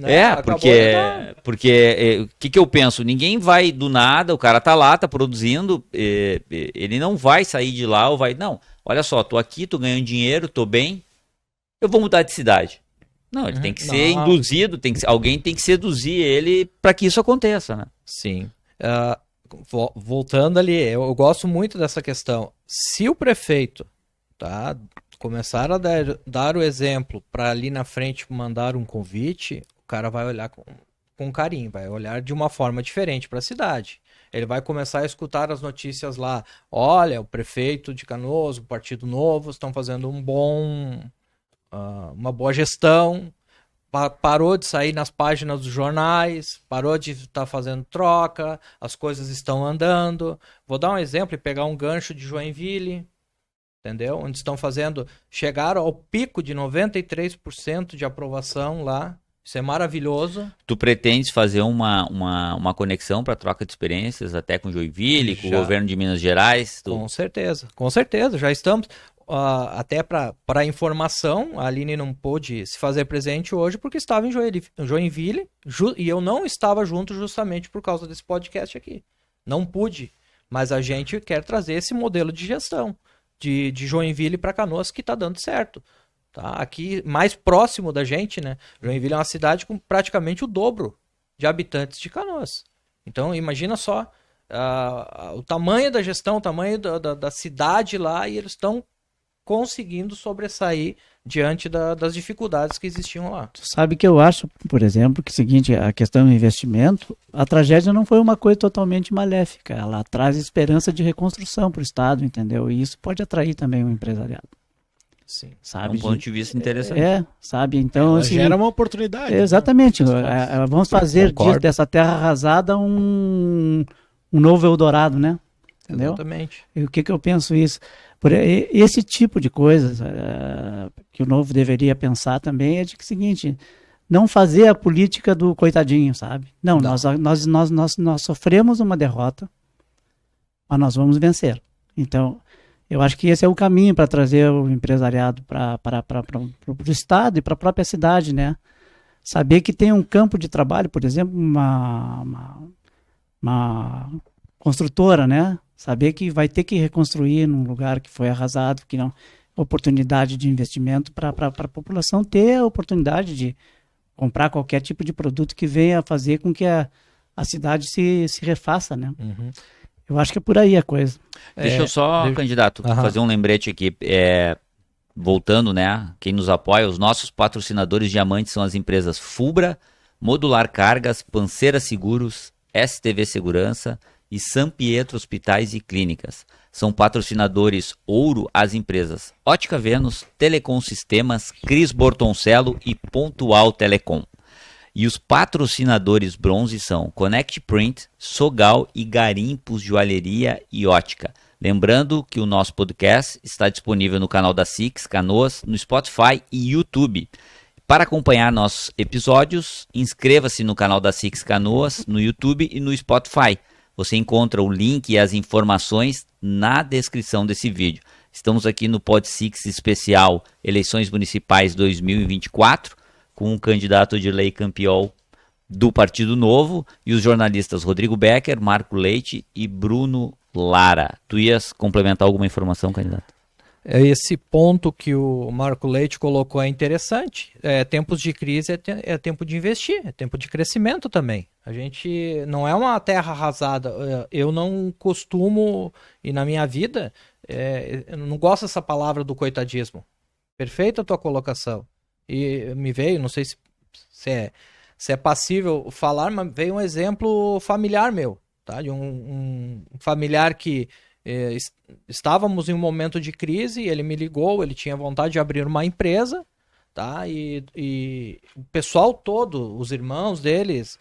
Porque o que eu penso? Ninguém vai do nada, o cara tá lá, tá produzindo, ele não vai sair de lá ou vai... Não, olha só, tô aqui, tô ganhando dinheiro, tô bem, eu vou mudar de cidade. Não, ele tem que ser induzido, alguém tem que seduzir ele para que isso aconteça, né? Sim. Voltando ali, eu gosto muito dessa questão. Se o prefeito, tá, começar a dar o exemplo para ali na frente mandar um convite, o cara vai olhar com carinho, vai olhar de uma forma diferente para a cidade. Ele vai começar a escutar as notícias lá. Olha, o prefeito de Canoas, o Partido Novo estão fazendo uma boa gestão. Parou de sair nas páginas dos jornais, parou de estar fazendo troca, as coisas estão andando. Vou dar um exemplo e pegar um gancho de Joinville, entendeu? Onde chegaram ao pico de 93% de aprovação lá. Isso é maravilhoso. Tu pretendes fazer uma conexão para troca de experiências até com Joinville, com o governo de Minas Gerais? Com certeza, já estamos... até para informação, a Aline não pôde se fazer presente hoje porque estava em Joinville e eu não estava junto justamente por causa desse podcast aqui. Não pude, mas a gente quer trazer esse modelo de gestão de Joinville para Canoas que está dando certo. Tá? Aqui, mais próximo da gente, né? Joinville é uma cidade com praticamente o dobro de habitantes de Canoas. Então, imagina só o tamanho da gestão, o tamanho da cidade lá, e eles estão conseguindo sobressair diante das dificuldades que existiam lá. Tu sabe que eu acho, por exemplo, que é o seguinte, a questão do investimento, a tragédia não foi uma coisa totalmente maléfica, ela traz esperança de reconstrução para o Estado, entendeu? E isso pode atrair também o empresariado. Sim. Sabe, é um ponto de vista interessante. Sabe, então... Assim, gera uma oportunidade. Exatamente, vamos fazer dessa terra arrasada um novo Eldorado, né? Entendeu? Exatamente. E o que eu penso isso? Esse tipo de coisas que o Novo deveria pensar também é de que é o seguinte, não fazer a política do coitadinho, sabe? Não. Nós sofremos uma derrota, mas nós vamos vencer. Então, eu acho que esse é o caminho para trazer o empresariado para o Estado e para a própria cidade, né? Saber que tem um campo de trabalho, por exemplo, uma construtora, né? Saber que vai ter que reconstruir num lugar que foi arrasado, que não oportunidade de investimento para a população ter a oportunidade de comprar qualquer tipo de produto que venha fazer com que a cidade se refaça, né? Uhum. Eu acho que é por aí a coisa. Deixa eu só, candidato, fazer um lembrete aqui. Voltando, né? Quem nos apoia, os nossos patrocinadores diamantes são as empresas Fubra, Modular Cargas, Panceira Seguros, STV Segurança e São Pietro Hospitais e Clínicas. São patrocinadores ouro as empresas Ótica Vênus, Telecom Sistemas, Cris Bortoncello e Pontual Telecom. E os patrocinadores bronze são Connect Print, Sogal e Garimpos Joalheria e Ótica. Lembrando que o nosso podcast está disponível no canal da Six Canoas, no Spotify e YouTube. Para acompanhar nossos episódios, inscreva-se no canal da Six Canoas, no YouTube e no Spotify. Você encontra o link e as informações na descrição desse vídeo. Estamos aqui no Pod Six especial Eleições Municipais 2024, com um candidato de lei campeão do Partido Novo e os jornalistas Rodrigo Becker, Marco Leite e Bruno Lara. Tu ias complementar alguma informação, candidato? Esse ponto que o Marco Leite colocou é interessante. Tempos de crise é tempo de investir, é tempo de crescimento também. A gente não é uma terra arrasada. Eu não costumo, e na minha vida, eu não gosto dessa palavra do coitadismo. Perfeita a tua colocação. E me veio, não sei se é passível falar, mas veio um exemplo familiar meu, tá? De um familiar que estávamos em um momento de crise, ele me ligou, ele tinha vontade de abrir uma empresa, tá? E o pessoal todo, os irmãos deles,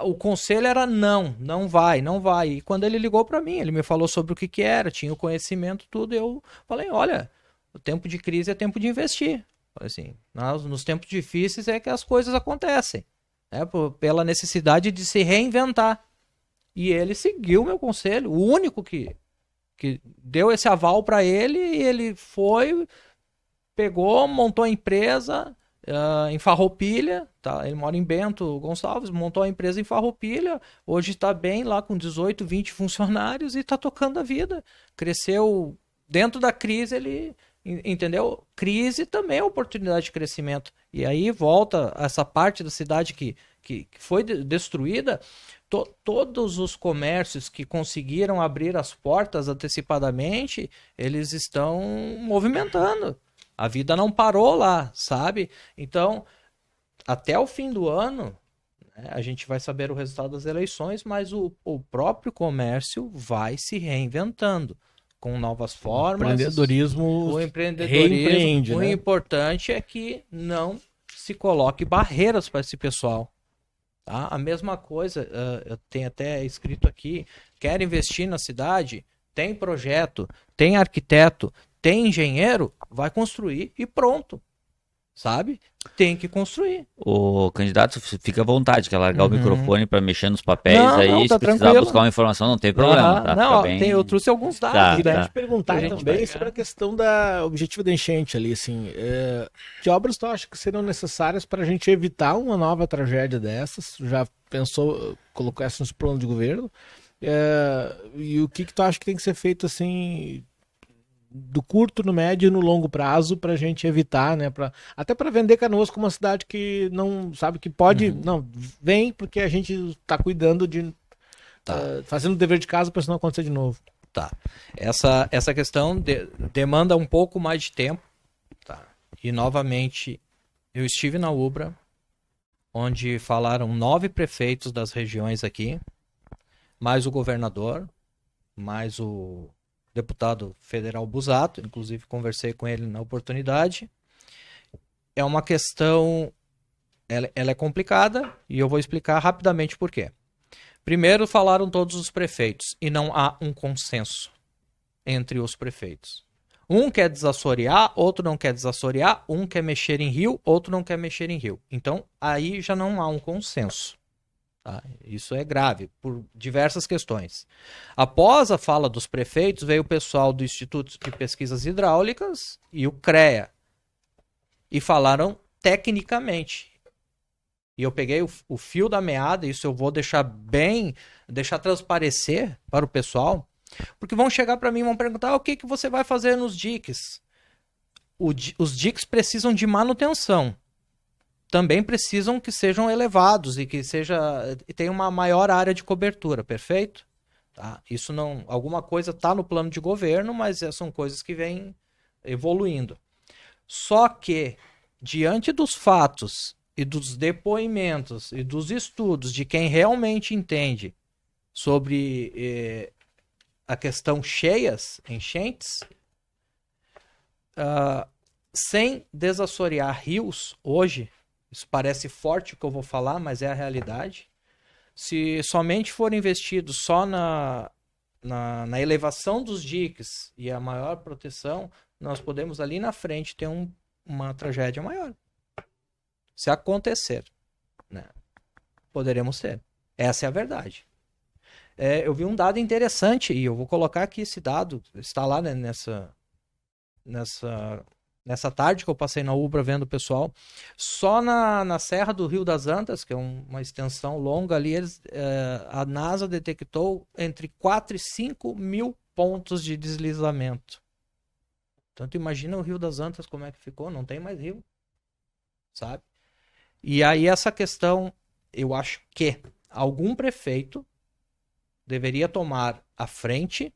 o conselho era não vai. E quando ele ligou para mim, ele me falou sobre o que era, tinha o conhecimento, tudo, eu falei, olha, o tempo de crise é tempo de investir. Assim, nos tempos difíceis é que as coisas acontecem, né? Pela necessidade de se reinventar. E ele seguiu o meu conselho, o único que deu esse aval para ele, e ele foi, pegou, montou a empresa em Farroupilha, tá? Ele mora em Bento Gonçalves, montou a empresa em Farroupilha, hoje está bem lá com 18, 20 funcionários e está tocando a vida. Cresceu dentro da crise, ele... Entendeu? Crise também é oportunidade de crescimento. E aí volta essa parte da cidade que foi destruída. Todos os comércios que conseguiram abrir as portas antecipadamente, eles estão movimentando. A vida não parou lá, sabe? Então, até o fim do ano, né, a gente vai saber o resultado das eleições, mas o próprio comércio vai se reinventando. Com novas formas. O empreendedorismo reempreende, o importante é que não se coloque barreiras para esse pessoal. Tá? A mesma coisa, eu tenho até escrito aqui, quer investir na cidade, tem projeto, tem arquiteto, tem engenheiro, vai construir e pronto. Sabe? Tem que construir. O candidato fica à vontade, quer largar o microfone para mexer nos papéis aí, se precisar buscar uma informação, não tem problema. Tá? Não, eu trouxe alguns dados. Queria te perguntar também sobre a questão da objetiva da enchente ali, assim, que obras tu acha que seriam necessárias para a gente evitar uma nova tragédia dessas? Já pensou, colocou essa nos planos de governo? E o que tu acha que tem que ser feito, assim, do curto, no médio e no longo prazo para a gente evitar, né? Até para vender Canoas como uma cidade que não sabe que pode, não, vem porque a gente está cuidando de fazendo o dever de casa para isso não acontecer de novo. Tá. Essa questão demanda um pouco mais de tempo. Tá. E, novamente, eu estive na Ubra, onde falaram 9 prefeitos das regiões aqui, mais o governador, mais o deputado federal Busato, inclusive conversei com ele na oportunidade. É uma questão, ela é complicada e eu vou explicar rapidamente por quê. Primeiro falaram todos os prefeitos e não há um consenso entre os prefeitos. Um quer desassorear, outro não quer desassorear, um quer mexer em rio, outro não quer mexer em rio. Então aí já não há um consenso. Tá? Isso é grave, por diversas questões. Após a fala dos prefeitos, veio o pessoal do Instituto de Pesquisas Hidráulicas e o CREA. E falaram tecnicamente. E eu peguei o fio da meada, isso eu vou deixar transparecer para o pessoal, porque vão chegar para mim e vão perguntar o que você vai fazer nos diques. Os diques precisam de manutenção. Também precisam que sejam elevados e que tenha uma maior área de cobertura, perfeito? Tá? Isso não, alguma coisa está no plano de governo, mas são coisas que vêm evoluindo. Só que, diante dos fatos e dos depoimentos e dos estudos de quem realmente entende sobre a questão enchentes, sem desassorear rios hoje, isso parece forte o que eu vou falar, mas é a realidade. Se somente for investido só na elevação dos diques e a maior proteção, nós podemos ali na frente ter uma tragédia maior. Se acontecer, né? Poderemos ter. Essa é a verdade. Eu vi um dado interessante e eu vou colocar aqui esse dado. Está lá, né, nessa tarde que eu passei na Ubra vendo o pessoal, só na Serra do Rio das Antas, que é uma extensão longa ali, a NASA detectou entre 4 e 5 mil pontos de deslizamento. Então, tu imagina o Rio das Antas como é que ficou, não tem mais rio, sabe? E aí essa questão, eu acho que algum prefeito deveria tomar a frente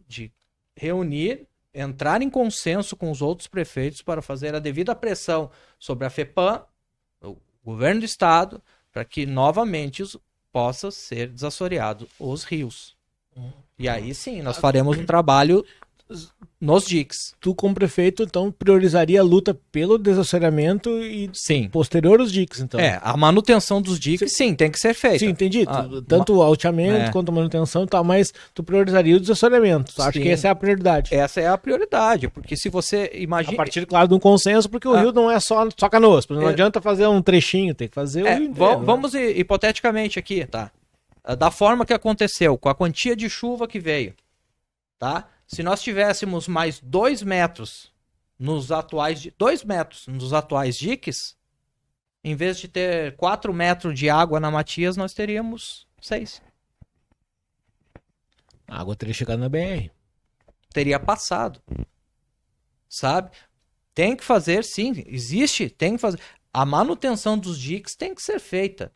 de reunir, entrar em consenso com os outros prefeitos para fazer a devida pressão sobre a FEPAM, o governo do estado, para que novamente possa ser desassoreado os rios. E aí sim, nós faremos um trabalho nos diques. Tu, como prefeito, então, priorizaria a luta pelo desassoreamento e sim, posterior aos diques, então. A manutenção dos diques, sim, tem que ser feita. Sim, entendi. Tanto o alteamento quanto a manutenção e tal, mas tu priorizaria o desassoreamento. Tu acha que essa é a prioridade? Essa é a prioridade, porque se você imagina... A partir, claro, de um consenso, porque o rio não é só Canoas. Não adianta fazer um trechinho, tem que fazer o rio inteiro. Vamos hipoteticamente aqui, tá? Da forma que aconteceu, com a quantia de chuva que veio, tá? Se nós tivéssemos mais 2 metros nos atuais diques, em vez de ter 4 metros de água na Matias, nós teríamos 6. A água teria chegado na BR. Teria passado. Sabe? Tem que fazer, sim. Tem que fazer. A manutenção dos diques tem que ser feita.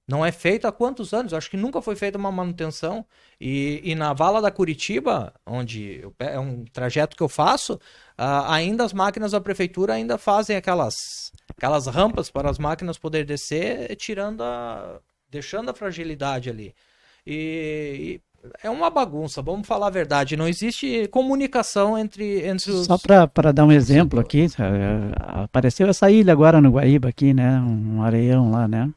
Não é feita há quantos anos? Eu acho que nunca foi feita uma manutenção. E na Vala da Curitiba, onde é um trajeto que eu faço, ainda as máquinas da prefeitura ainda fazem aquelas rampas para as máquinas poderem descer, deixando a fragilidade ali. E é uma bagunça, vamos falar a verdade. Não existe comunicação entre os... Só para dar um exemplo aqui, apareceu essa ilha agora no Guaíba aqui, né? Um areião lá, né?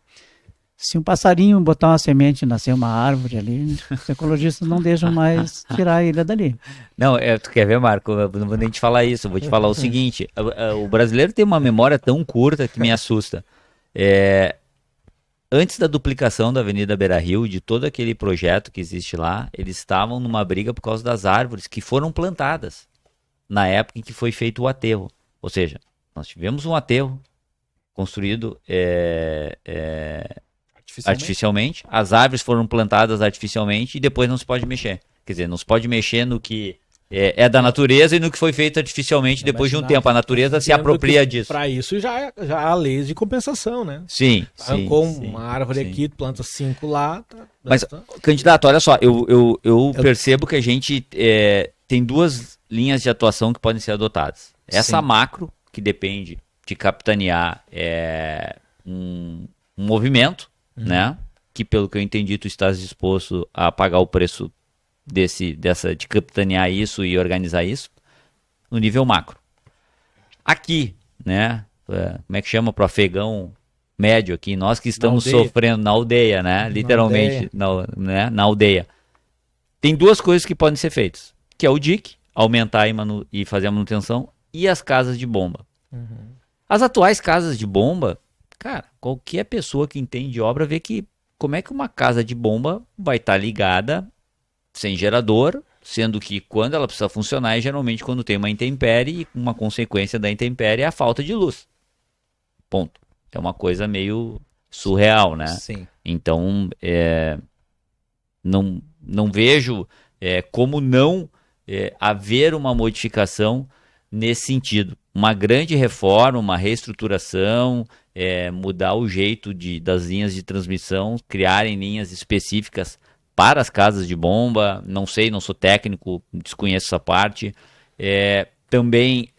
Se um passarinho botar uma semente e nascer uma árvore ali, os ecologistas não deixam mais tirar a ilha dali. Não, tu quer ver, Marco? Eu não vou nem te falar isso, eu vou te falar o seguinte. O brasileiro tem uma memória tão curta que me assusta. Antes da duplicação da Avenida Beira-Rio, de todo aquele projeto que existe lá, eles estavam numa briga por causa das árvores que foram plantadas na época em que foi feito o aterro. Ou seja, nós tivemos um aterro construído... Artificialmente. As árvores foram plantadas artificialmente e depois não se pode mexer. Quer dizer, não se pode mexer no que é da natureza e no que foi feito artificialmente depois de um tempo. A natureza se apropria disso. Para isso já há leis de compensação, né? Sim. Arrancou uma árvore aqui, planta 5 lá. Mas, candidato, olha só, eu percebo que a gente tem duas linhas de atuação que podem ser adotadas. Essa macro, que depende de capitanear um movimento, né? Que pelo que eu entendi, tu estás disposto a pagar o preço de capitanear isso e organizar isso no nível macro. Aqui, né? Como é que chama pro afegão médio aqui? Nós que estamos sofrendo na aldeia, né? Literalmente, na aldeia. Tem duas coisas que podem ser feitas, que é o DIC, aumentar e fazer a manutenção, e as casas de bomba. As atuais casas de bomba, cara, qualquer pessoa que entende obra vê que como é que uma casa de bomba vai estar ligada sem gerador, sendo que quando ela precisa funcionar é geralmente quando tem uma intempérie e uma consequência da intempérie é a falta de luz. Ponto. É uma coisa meio surreal, né? Sim. Então, não vejo como não haver uma modificação nesse sentido. Uma grande reforma, uma reestruturação, mudar o jeito das linhas de transmissão, criarem linhas específicas para as casas de bomba, não sei, não sou técnico, desconheço essa parte. Também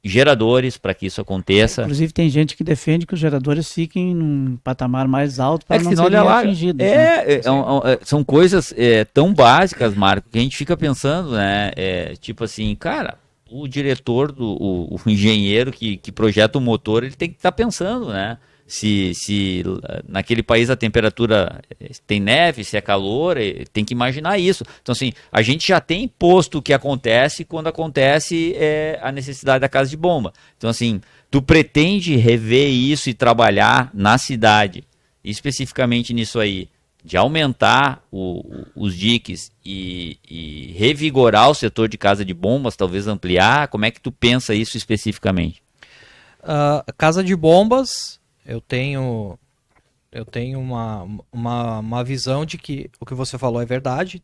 geradores para que isso aconteça. Inclusive tem gente que defende que os geradores fiquem num patamar mais alto para não serem atingidos. São coisas tão básicas, Marco, que a gente fica pensando, né? Tipo assim, cara, o diretor, o engenheiro que projeta o motor, ele tem que estar pensando, né? Se naquele país a temperatura tem neve, se é calor, tem que imaginar isso. Então, assim, a gente já tem posto o que acontece quando acontece a necessidade da casa de bomba. Então, assim, tu pretende rever isso e trabalhar na cidade, especificamente nisso aí, de aumentar os diques e revigorar o setor de casa de bombas, talvez ampliar? Como é que tu pensa isso especificamente? Casa de bombas... Eu tenho uma visão de que o que você falou é verdade,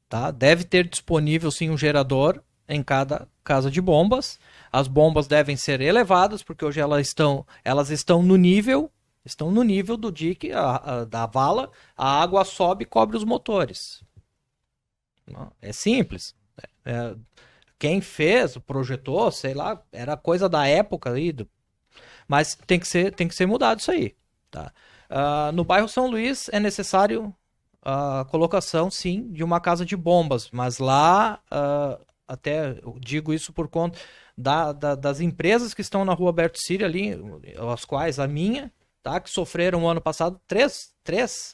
tá? Deve ter disponível sim um gerador em cada casa de bombas. As bombas devem ser elevadas porque hoje elas estão no nível do dique, da vala. A água sobe e cobre os motores. É simples. Quem fez, projetou, sei lá, era coisa da época aí. Mas tem que ser mudado isso aí. Tá? No bairro São Luís é necessário a colocação, sim, de uma casa de bombas. Mas lá, até eu digo isso por conta das empresas que estão na rua Alberto Sírio ali, as quais a minha, tá, que sofreram no ano passado três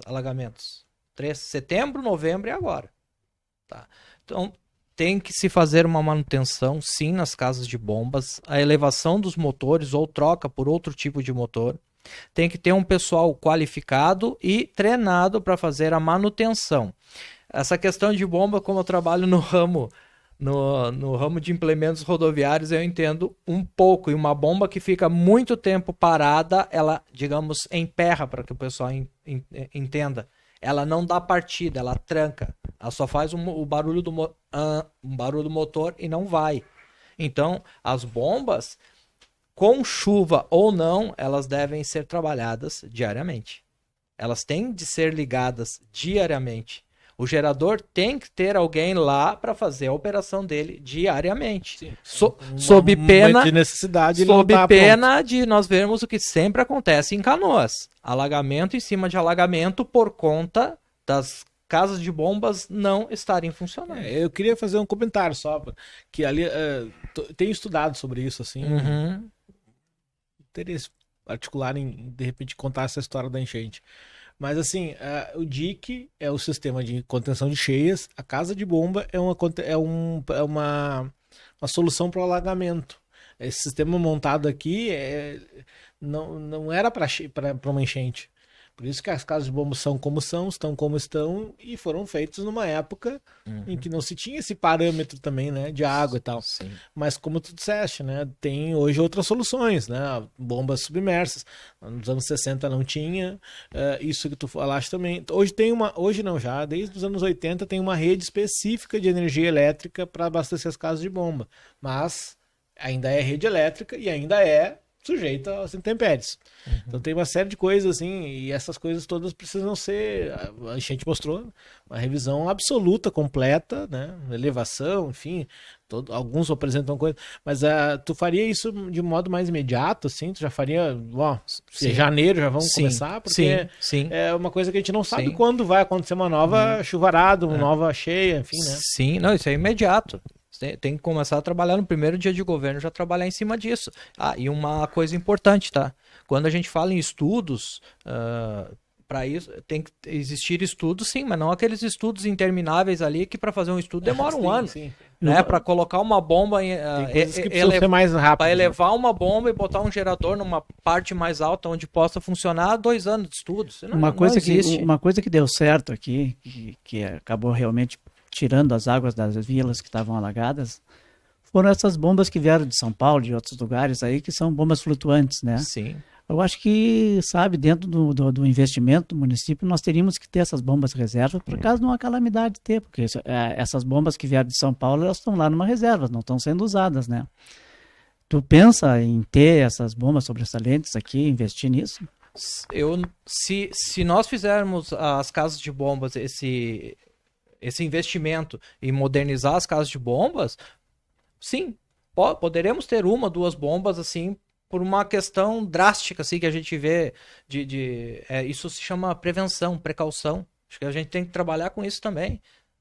alagamentos. 3 de setembro, novembro e agora. Tá? Então... Tem que se fazer uma manutenção, sim, nas casas de bombas, a elevação dos motores ou troca por outro tipo de motor. Tem que ter um pessoal qualificado e treinado para fazer a manutenção. Essa questão de bomba, como eu trabalho no ramo de implementos rodoviários, eu entendo um pouco. E uma bomba que fica muito tempo parada, ela, digamos, emperra, para que o pessoal entenda. Ela não dá partida, ela tranca. Ela só faz o barulho do motor e não vai. Então, as bombas, com chuva ou não, elas devem ser trabalhadas diariamente. Elas têm de ser ligadas diariamente. O gerador tem que ter alguém lá para fazer a operação dele diariamente. Sob pena de necessidade, de nós vermos o que sempre acontece em Canoas. Alagamento em cima de alagamento por conta das casas de bombas não estarem funcionando. Eu queria fazer um comentário só, que ali tenho estudado sobre isso, assim. Interesse particular em, de repente, contar essa história da enchente. Mas assim, o DIC é o sistema de contenção de cheias, a casa de bomba é uma solução para o alagamento. Esse sistema montado aqui não era para uma enchente. Por isso que as casas de bomba são como são, estão como estão, e foram feitos numa época em que não se tinha esse parâmetro também, né, de água e tal. Sim. Mas como tu disseste, né, tem hoje outras soluções, né, bombas submersas. Nos anos 60 não tinha, isso que tu falaste também. Hoje não já, desde os anos 80 tem uma rede específica de energia elétrica para abastecer as casas de bomba. Mas ainda é rede elétrica e ainda é sujeita às intempéries. Então tem uma série de coisas assim, e essas coisas todas precisam ser, a gente mostrou, uma revisão absoluta, completa, né? Elevação, enfim, alguns apresentam coisas, mas tu faria isso de modo mais imediato, assim? Tu já faria, em janeiro já vamos começar? Porque é uma coisa que a gente não sabe quando vai acontecer uma nova chuvarada, uma nova cheia, enfim, né? Sim, não, isso é imediato. Tem que começar a trabalhar no primeiro dia de governo, já trabalhar em cima disso. E uma coisa importante, tá? Quando a gente fala em estudos, para isso tem que existir estudos, sim, mas não aqueles estudos intermináveis ali que para fazer um estudo demora um ano. Sim. Né? Para colocar uma bomba, ser mais rápido, para elevar uma bomba e botar um gerador numa parte mais alta onde possa funcionar, 2 anos de estudo. Uma coisa que deu certo aqui, que acabou realmente tirando as águas das vilas que estavam alagadas, foram essas bombas que vieram de São Paulo, de outros lugares aí, que são bombas flutuantes, né? Sim. Eu acho que, dentro do investimento do município, nós teríamos que ter essas bombas reserva, por caso de uma calamidade ter, porque essas bombas que vieram de São Paulo, elas estão lá numa reserva, não estão sendo usadas, né? Tu pensa em ter essas bombas sobressalentes aqui, investir nisso? Se nós fizermos as casas de bombas, esse investimento em modernizar as casas de bombas, sim, poderemos ter 1, 2 bombas, assim, por uma questão drástica, assim, que a gente vê, isso se chama prevenção, precaução. Acho que a gente tem que trabalhar com isso também.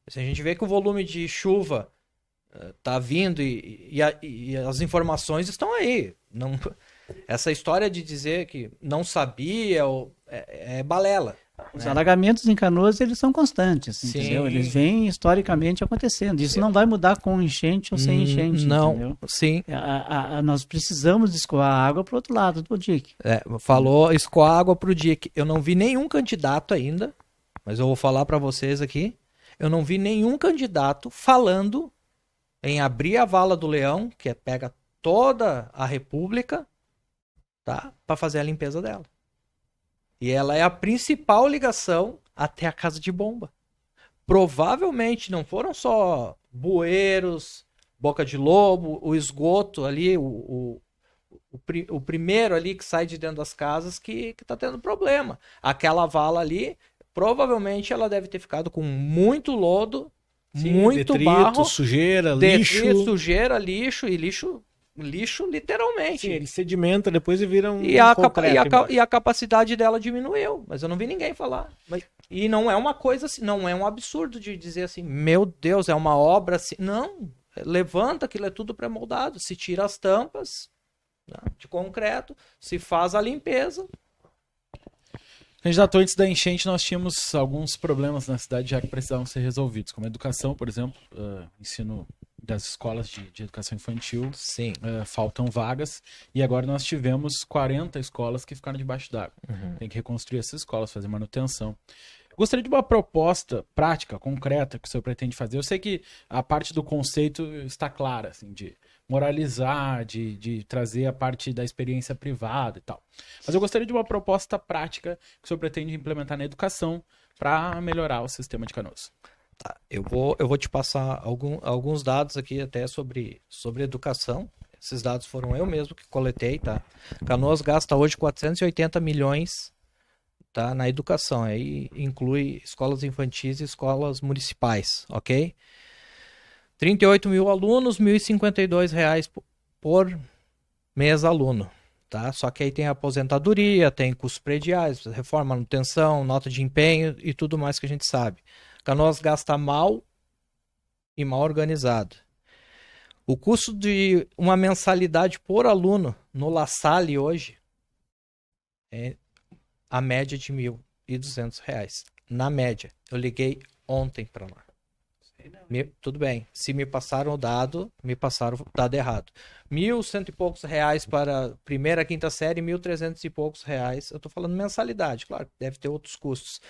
Se a gente vê que o volume de chuva está vindo e as informações estão aí. Essa história de dizer que não sabia é balela. Os alagamentos em Canoas, eles são constantes, entendeu? Eles vêm historicamente acontecendo. Isso não vai mudar com enchente ou sem enchente, entendeu? Sim. Nós precisamos escoar a água para o outro lado do dique. Falou escoar água para o dique. Eu não vi nenhum candidato ainda, mas eu vou falar para vocês aqui, eu não vi nenhum candidato falando em abrir a Vala do Leão, que pega toda a República, tá? Para fazer a limpeza dela. E ela é a principal ligação até a casa de bomba. Provavelmente não foram só bueiros, boca de lobo, o esgoto ali, o primeiro ali que sai de dentro das casas que tá tendo problema. Aquela vala ali, provavelmente ela deve ter ficado com muito lodo, muito detrito, barro, sujeira, lixo. Sujeira, lixo e lixo literalmente. Sim, ele sedimenta depois e vira um e a capacidade dela diminuiu, mas eu não vi ninguém falar. E não é uma coisa assim, não é um absurdo de dizer assim, meu Deus, é uma obra assim. Não, levanta, aquilo é tudo pré-moldado, se tira as tampas, né, de concreto, se faz a limpeza. Candidato, antes da enchente nós tínhamos alguns problemas na cidade já que precisavam ser resolvidos, como a educação, por exemplo, ensino das escolas de educação infantil. Sim. Faltam vagas, e agora nós tivemos 40 escolas que ficaram debaixo d'água. Tem que reconstruir essas escolas, fazer manutenção. Gostaria de uma proposta prática, concreta, que o senhor pretende fazer. Eu sei que a parte do conceito está clara, assim, de moralizar, de trazer a parte da experiência privada e tal. Mas eu gostaria de uma proposta prática que o senhor pretende implementar na educação para melhorar o sistema de Canoas. Tá, eu vou te passar alguns dados aqui até sobre educação. Esses dados foram eu mesmo que coletei, tá? Canoas gasta hoje 480 milhões, tá, na educação. Aí inclui escolas infantis e escolas municipais, ok? 38 mil alunos, R$ 1.052 por mês aluno, tá? Só que aí tem aposentadoria, tem custos prediais, reforma, manutenção, nota de empenho e tudo mais que a gente sabe. Canoas gasta mal e mal organizado. O custo de uma mensalidade por aluno no La Salle hoje é a média de R$ 1.200. Na média. Eu liguei ontem para lá. Tudo bem. Se me passaram o dado errado. 1.100 e poucos reais para primeira, quinta série, 1.300 e poucos reais. Eu tô falando mensalidade, claro, deve ter outros custos.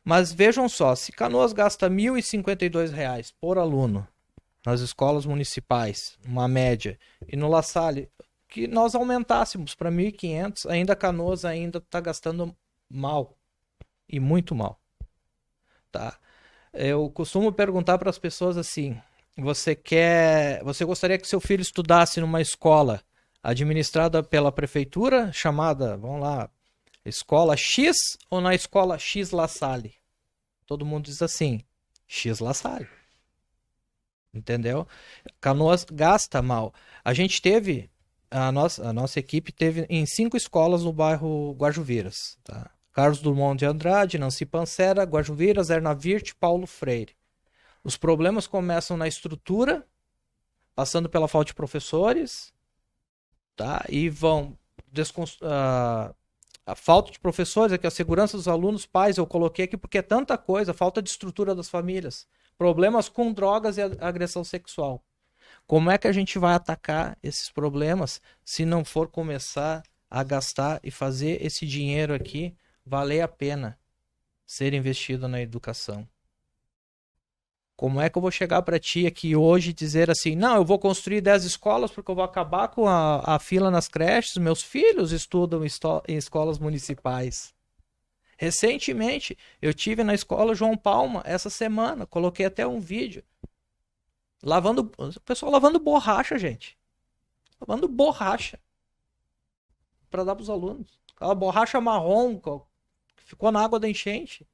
Mas vejam só, se Canoas gasta R$ 1.052 por aluno nas escolas municipais, uma média, e no La Salle, que nós aumentássemos para 1.500, ainda Canoas ainda está gastando mal, e muito mal. Tá? Eu costumo perguntar para as pessoas assim, você gostaria que seu filho estudasse numa escola administrada pela prefeitura, chamada, vamos lá, escola X, ou na escola X La Salle? Todo mundo diz assim, X La Salle. Entendeu? Canoas gasta mal. A gente teve, a nossa equipe teve em 5 escolas no bairro Guajuviras. Tá? Carlos Drummond de Andrade, Nancy Pancera, Guajuviras, Erna Wirth, Paulo Freire. Os problemas começam na estrutura, passando pela falta de professores, tá? E vão a falta de professores, aqui a segurança dos alunos, pais, eu coloquei aqui porque é tanta coisa, falta de estrutura das famílias, problemas com drogas e agressão sexual. Como é que a gente vai atacar esses problemas se não for começar a gastar e fazer esse dinheiro aqui valer a pena ser investido na educação? Como é que eu vou chegar para ti aqui hoje e dizer assim, não, eu vou construir 10 escolas porque eu vou acabar com a fila nas creches, meus filhos estudam em escolas municipais. Recentemente, eu tive na escola João Palma, essa semana, coloquei até um vídeo, o pessoal lavando borracha, gente. Lavando borracha para dar para os alunos. Aquela borracha marrom que ficou na água da enchente.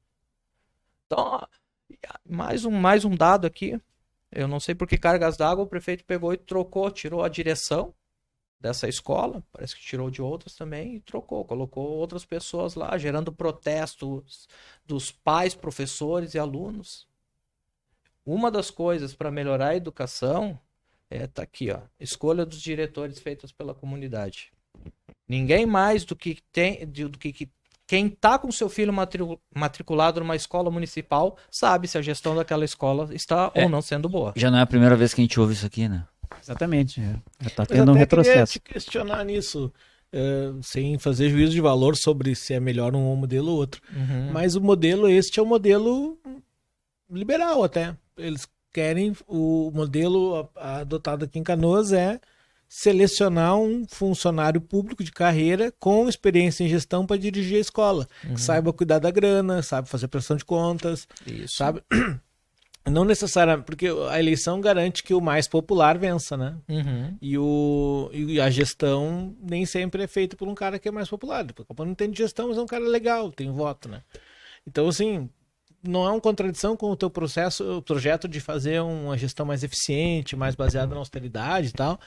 Então, mais um dado aqui. Eu não sei por que cargas d'água o prefeito pegou e tirou a direção dessa escola, parece que tirou de outras também e colocou outras pessoas lá, gerando protestos dos pais, professores e alunos. Uma das coisas para melhorar a educação tá aqui, ó, escolha dos diretores feitas pela comunidade. Ninguém mais do que quem está com seu filho matriculado numa escola municipal sabe se a gestão daquela escola está ou não sendo boa. Já não é a primeira vez que a gente ouve isso aqui, né? Exatamente. Está tendo um retrocesso. Eu te questionar nisso, sem fazer juízo de valor sobre se é melhor um modelo ou outro. Uhum. Mas o modelo, este é um modelo liberal até. Eles querem, o modelo adotado aqui em Canoas é selecionar um funcionário público de carreira com experiência em gestão para dirigir a escola. Que saiba cuidar da grana, sabe fazer prestação de contas. Isso. Sabe? Não necessariamente, porque a eleição garante que o mais popular vença, né? Uhum. E a gestão nem sempre é feita por um cara que é mais popular. O não tem de gestão, mas é um cara legal, tem voto, né? Então, assim, não é uma contradição com o teu projeto de fazer uma gestão mais eficiente, mais baseada na austeridade e tal.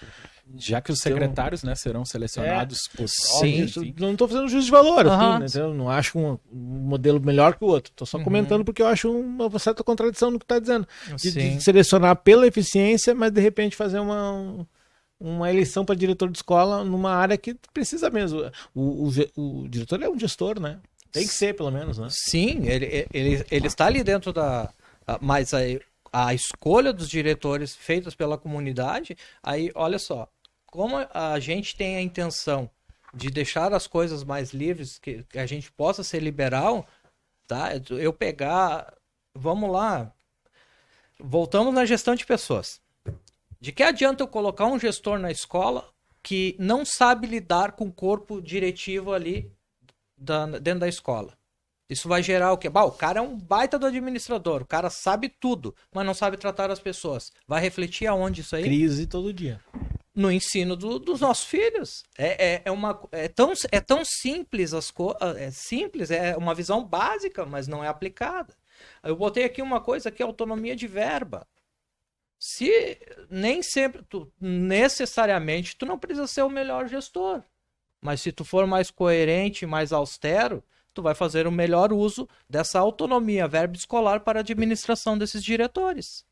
Já que os secretários, né, serão selecionados por Sim. Não estou fazendo juízo de valor, Uhum. assim, né? Eu não acho um modelo melhor que o outro. Estou só comentando porque eu acho uma certa contradição no que está dizendo. De selecionar pela eficiência, mas de repente fazer uma eleição para diretor de escola numa área que precisa mesmo. O diretor é um gestor, né? Tem que ser, pelo menos, né? Sim, ele está ali dentro mas a escolha dos diretores feitas pela comunidade, aí, olha só, como a gente tem a intenção de deixar as coisas mais livres, que a gente possa ser liberal, tá? Vamos lá, voltamos na gestão de pessoas. De que adianta eu colocar um gestor na escola que não sabe lidar com o corpo diretivo ali dentro da escola? Isso vai gerar o quê? O cara é um baita do administrador, o cara sabe tudo, mas não sabe tratar as pessoas. Vai refletir aonde isso aí? Crise todo dia. No ensino dos nossos filhos. É tão simples as coisas. É simples, é uma visão básica, mas não é aplicada. Eu botei aqui uma coisa que é autonomia de verba. Se nem sempre, necessariamente, tu não precisa ser o melhor gestor. Mas se tu for mais coerente, mais austero, tu vai fazer o melhor uso dessa autonomia verba escolar para a administração desses diretores.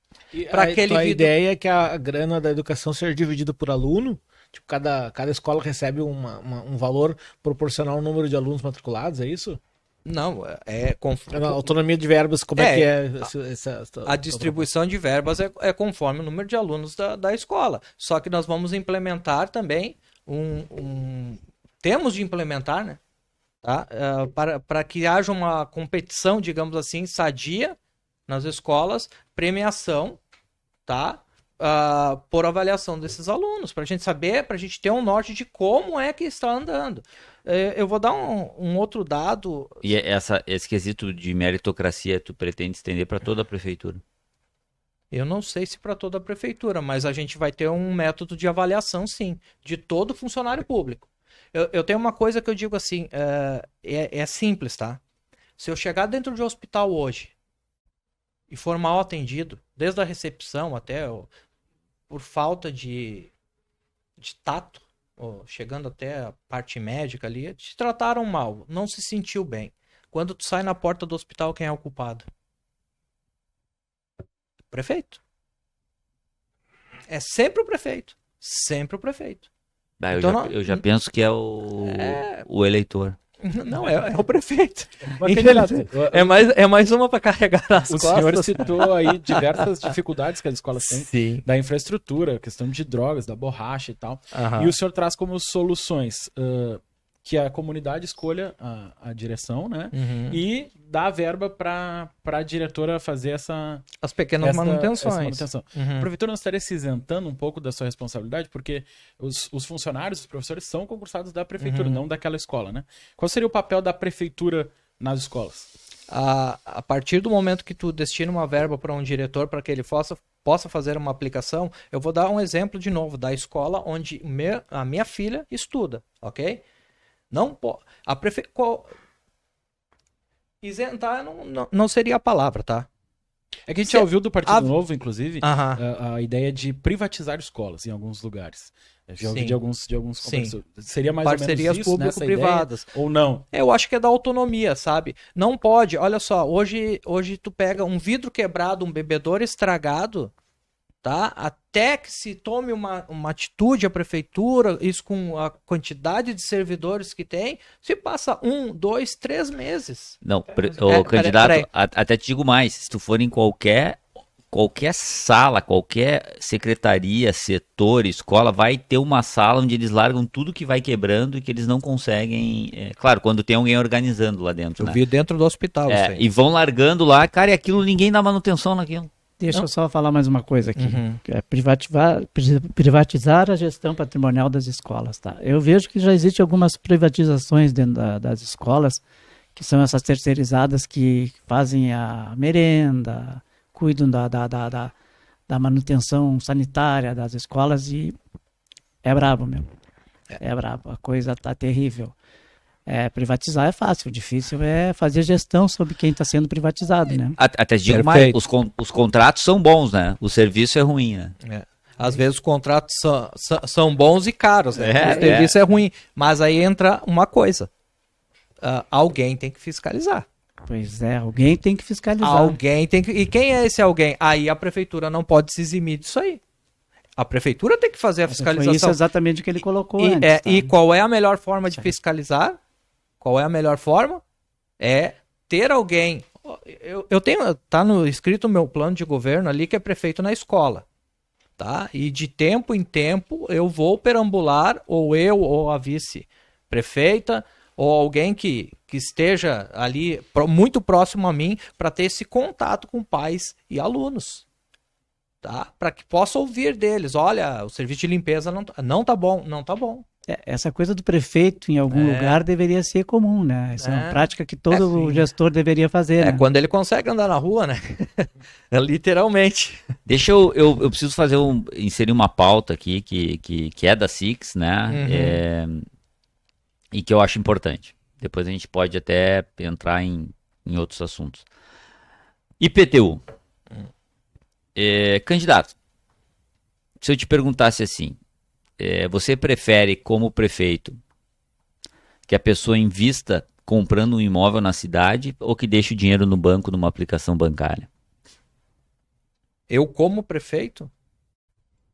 A ideia é que a grana da educação seja dividida por aluno? Tipo, cada escola recebe um valor proporcional ao número de alunos matriculados, é isso? Não, A autonomia de verbas, como é que é? A distribuição de verbas é conforme o número de alunos da escola. Só que nós vamos implementar também temos de implementar, né? Tá? Para que haja uma competição, digamos assim, sadia nas escolas, premiação, tá? Por avaliação desses alunos, para a gente saber, para a gente ter um norte de como é que está andando. Eu vou dar um outro dado. E esse quesito de meritocracia tu pretende estender para toda a prefeitura? Eu não sei se para toda a prefeitura, mas a gente vai ter um método de avaliação, sim, de todo funcionário público. Eu tenho uma coisa que eu digo assim, é simples, tá? Se eu chegar dentro de um hospital hoje e for mal atendido, desde a recepção até por falta de tato, ou chegando até a parte médica ali, te trataram mal, não se sentiu bem. Quando tu sai na porta do hospital, quem é o culpado? O prefeito. É sempre o prefeito. Sempre o prefeito. Então, eu já penso que é o eleitor. Não, é o prefeito. É mais uma para carregar as costas. O senhor citou aí diversas dificuldades que as escolas têm. Sim. Da infraestrutura, questão de drogas, da borracha e tal. E o senhor traz como soluções que a comunidade escolha a direção, né? E dá verba para a diretora fazer as pequenas manutenções. Essa manutenção. A prefeitura não estaria se isentando um pouco da sua responsabilidade, porque os funcionários, os professores são concursados da prefeitura, não daquela escola, né? Qual seria o papel da prefeitura nas escolas? A partir do momento que tu destina uma verba para um diretor para que ele possa fazer uma aplicação, eu vou dar um exemplo de novo da escola onde a minha filha estuda, ok? Não pode. Isentar não seria a palavra, tá? É que a gente já ouviu do Partido Novo, inclusive, a ideia de privatizar escolas em alguns lugares. Eu já ouvi de alguns companheiros. Seria mais parcerias ou menos isso, público-privadas. Ou não? Eu acho que é da autonomia, sabe? Não pode. Olha só, hoje tu pega um vidro quebrado, um bebedouro estragado, tá? Até que se tome uma atitude a prefeitura, isso com a quantidade de servidores que tem, se passa 1, 2, 3 meses. Não, candidato, até te digo mais, se tu for em qualquer sala, qualquer secretaria, setor, escola, vai ter uma sala onde eles largam tudo que vai quebrando e que eles não conseguem, claro, quando tem alguém organizando lá dentro, Eu vi dentro do hospital isso aí. E vão largando lá, cara, e aquilo ninguém dá manutenção naquilo. Deixa eu só falar mais uma coisa aqui. É privatizar a gestão patrimonial das escolas. Tá? Eu vejo que já existem algumas privatizações dentro das escolas, que são essas terceirizadas que fazem a merenda, cuidam da manutenção sanitária das escolas e é brabo mesmo. É brabo, a coisa tá terrível. Privatizar é fácil, o difícil é fazer gestão sobre quem está sendo privatizado, né? Até te digo mais, os contratos são bons, né? O serviço é ruim, né? Às vezes os contratos são bons e caros, né? O serviço é ruim, mas aí entra uma coisa, alguém tem que fiscalizar. Pois é, alguém tem que fiscalizar. Alguém tem que... E quem é esse alguém? Aí a prefeitura não pode se eximir disso aí. A prefeitura tem que fazer a fiscalização. Foi isso exatamente o que ele colocou antes. E qual é a melhor forma de fiscalizar? Qual é a melhor forma? É ter alguém... Eu tenho... Tá escrito no meu plano de governo ali que é prefeito na escola. Tá? E de tempo em tempo eu vou perambular, ou eu, ou a vice-prefeita, ou alguém que esteja ali muito próximo a mim para ter esse contato com pais e alunos. Tá? Para que possa ouvir deles. Olha, o serviço de limpeza não tá bom. Não tá bom. Essa coisa do prefeito em algum lugar deveria ser comum, né? Essa é uma prática que todo gestor deveria fazer, né? Quando ele consegue andar na rua, né? Literalmente. Deixa eu preciso inserir uma pauta aqui que é da SIX, né? E que eu acho importante. Depois a gente pode até entrar em outros assuntos. IPTU. Candidato, se eu te perguntasse assim, você prefere, como prefeito, que a pessoa invista comprando um imóvel na cidade ou que deixe o dinheiro no banco numa aplicação bancária? Eu, como prefeito?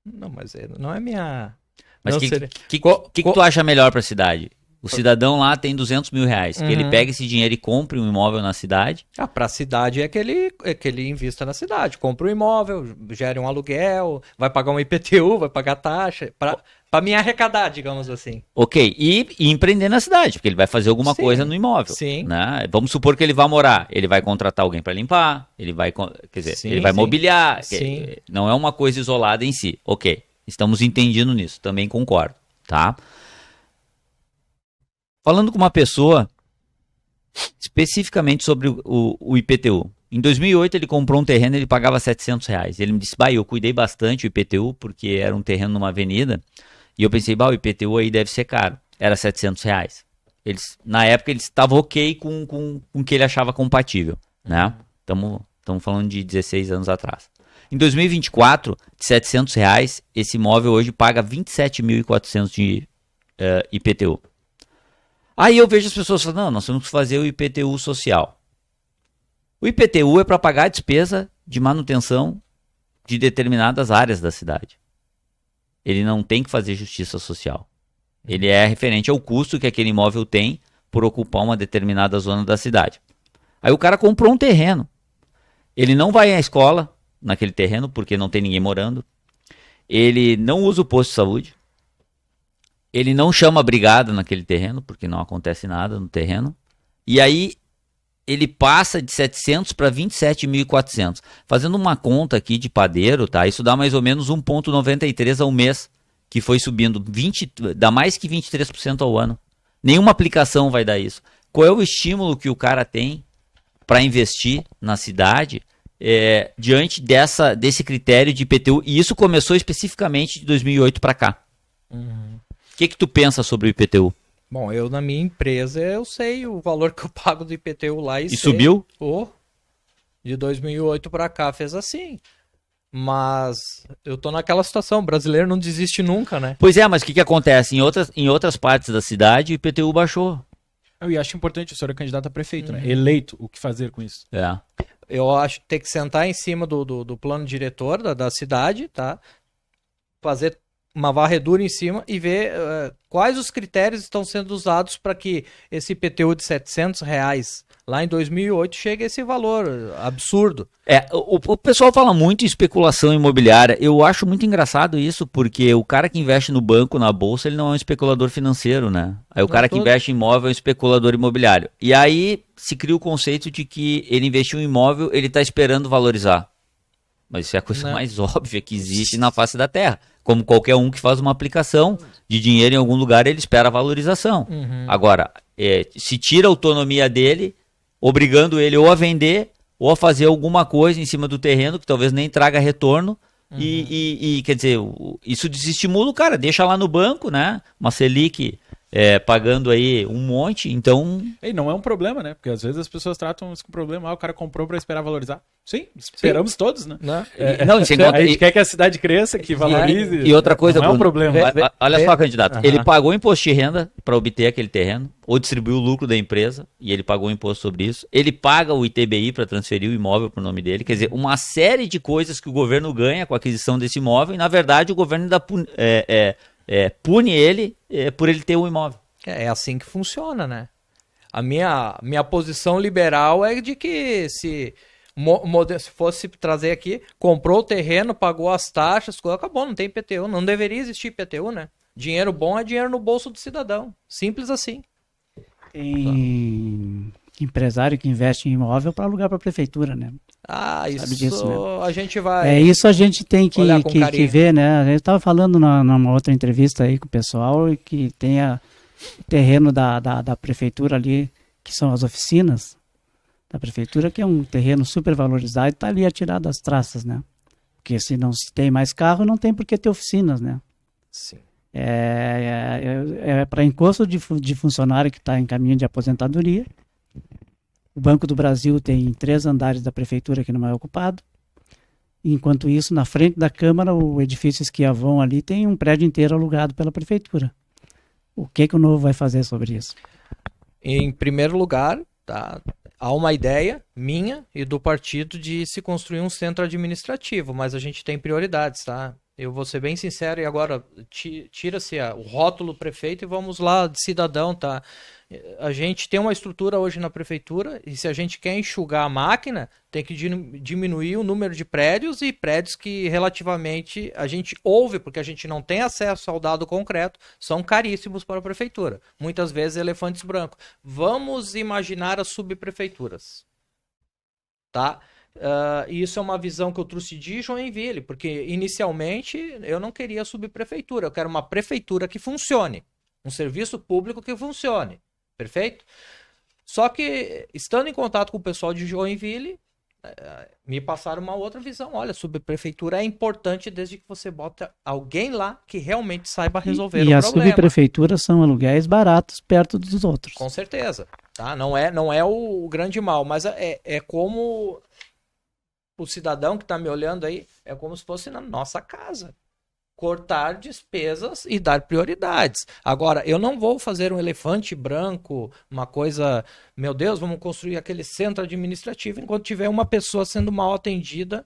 Não, mas não é minha... Mas o que tu acha melhor para a cidade? O cidadão lá tem 200 mil reais. Ele pega esse dinheiro e compra um imóvel na cidade. Para a cidade é que ele invista na cidade. Compra um imóvel, gera um aluguel, vai pagar um IPTU, vai pagar taxa, para me arrecadar, digamos assim. Ok, e empreender na cidade, porque ele vai fazer alguma coisa no imóvel. Sim. Né? Vamos supor que ele vai morar. Ele vai contratar alguém para limpar, ele vai, quer dizer, ele vai mobiliar. Não é uma coisa isolada em si. Ok, estamos entendendo nisso, também concordo, tá? Falando com uma pessoa especificamente sobre o IPTU. Em 2008 ele comprou um terreno, ele pagava R$700. Ele me disse, eu cuidei bastante do IPTU, porque era um terreno numa avenida, e eu pensei, o IPTU aí deve ser caro. Era R$700. Na época ele estava ok com o que ele achava compatível, né? Estamos falando de 16 anos atrás. Em 2024, de R$700, esse imóvel hoje paga 27.400 de IPTU. Aí eu vejo as pessoas falando, não, nós temos que fazer o IPTU social. O IPTU é para pagar a despesa de manutenção de determinadas áreas da cidade. Ele não tem que fazer justiça social. Ele é referente ao custo que aquele imóvel tem por ocupar uma determinada zona da cidade. Aí o cara comprou um terreno. Ele não vai à escola naquele terreno porque não tem ninguém morando. Ele não usa o posto de saúde. Ele não chama a brigada naquele terreno porque não acontece nada no terreno. E aí ele passa de 700 para 27.400. Fazendo uma conta aqui de padeiro, tá? Isso dá mais ou menos 1,93 ao mês, que foi subindo dá mais que 23% ao ano. Nenhuma aplicação vai dar isso. Qual é o estímulo que o cara tem para investir na cidade diante desse critério de IPTU? E isso começou especificamente de 2008 para cá. O que tu pensa sobre o IPTU? Bom, eu na minha empresa, eu sei o valor que eu pago do IPTU lá e sei. Subiu? De 2008 para cá fez assim. Mas eu tô naquela situação, o brasileiro não desiste nunca, né? Pois é, mas o que acontece? Em outras partes da cidade, o IPTU baixou. Eu acho importante, o senhor é candidato a prefeito, né? Eleito, o que fazer com isso? Eu acho que tem que sentar em cima do plano diretor da cidade, tá? Fazer uma varredura em cima e ver quais os critérios estão sendo usados para que esse IPTU de R$700 lá em 2008 chegue a esse valor absurdo. O pessoal fala muito em especulação imobiliária. Eu acho muito engraçado isso, porque o cara que investe no banco, na bolsa, ele não é um especulador financeiro, né? Aí o cara que investe em imóvel é um especulador imobiliário. E aí se cria o conceito de que ele investiu em imóvel, ele está esperando valorizar. Mas isso é a coisa mais óbvia que existe na face da Terra. Como qualquer um que faz uma aplicação de dinheiro em algum lugar, ele espera a valorização. Agora, se tira a autonomia dele, obrigando ele ou a vender ou a fazer alguma coisa em cima do terreno que talvez nem traga retorno. E quer dizer, isso desestimula o cara. Deixa lá no banco, né? Uma Selic pagando aí um monte, então... E não é um problema, né? Porque às vezes as pessoas tratam isso com problema. O cara comprou para esperar valorizar. Sim, esperamos todos, né? Não, a gente quer que a cidade cresça, que valorize. E outra coisa, não é um problema. Olha só, candidato. Ele pagou imposto de renda para obter aquele terreno, ou distribuiu o lucro da empresa, e ele pagou imposto sobre isso. Ele paga o ITBI para transferir o imóvel para o nome dele. Quer dizer, uma série de coisas que o governo ganha com a aquisição desse imóvel, e na verdade o governo ainda pune ele por ele ter um imóvel. É assim que funciona, né? A minha posição liberal é de que se fosse trazer aqui, comprou o terreno, pagou as taxas, acabou, não tem IPTU, não deveria existir IPTU, né? Dinheiro bom é dinheiro no bolso do cidadão, simples assim. Tem empresário que investe em imóvel para alugar para a prefeitura, né? Isso disso, né? A gente vai... isso a gente tem que ver, né? Eu estava falando numa outra entrevista aí com o pessoal que tem o terreno da prefeitura ali, que são as oficinas da prefeitura, que é um terreno super valorizado e está ali atirado as traças, né? Porque se não se tem mais carro, não tem por que ter oficinas, né? Sim. Para encosto de funcionário que está em caminho de aposentadoria. O Banco do Brasil tem 3 andares da prefeitura que não é ocupado. Enquanto isso, na frente da Câmara, o edifício Esquiavão ali tem um prédio inteiro alugado pela prefeitura. O que o Novo vai fazer sobre isso? Em primeiro lugar, tá, há uma ideia minha e do partido de se construir um centro administrativo, mas a gente tem prioridades, tá? Eu vou ser bem sincero e agora tira-se o rótulo prefeito e vamos lá de cidadão, tá? A gente tem uma estrutura hoje na prefeitura e se a gente quer enxugar a máquina, tem que diminuir o número de prédios e prédios que relativamente a gente ouve, porque a gente não tem acesso ao dado concreto, são caríssimos para a prefeitura. Muitas vezes elefantes brancos. Vamos imaginar as subprefeituras, tá? Isso é uma visão que eu trouxe de Joinville, porque inicialmente eu não queria subprefeitura, eu quero uma prefeitura que funcione, um serviço público que funcione, perfeito? Só que, estando em contato com o pessoal de Joinville, me passaram uma outra visão. Olha, subprefeitura é importante desde que você bota alguém lá que realmente saiba resolver o problema. E as subprefeituras são aluguéis baratos perto dos outros. Com certeza, tá? Não é o grande mal, mas é como... O cidadão que está me olhando aí é como se fosse na nossa casa. Cortar despesas e dar prioridades. Agora, eu não vou fazer um elefante branco, uma coisa... Meu Deus, vamos construir aquele centro administrativo enquanto tiver uma pessoa sendo mal atendida,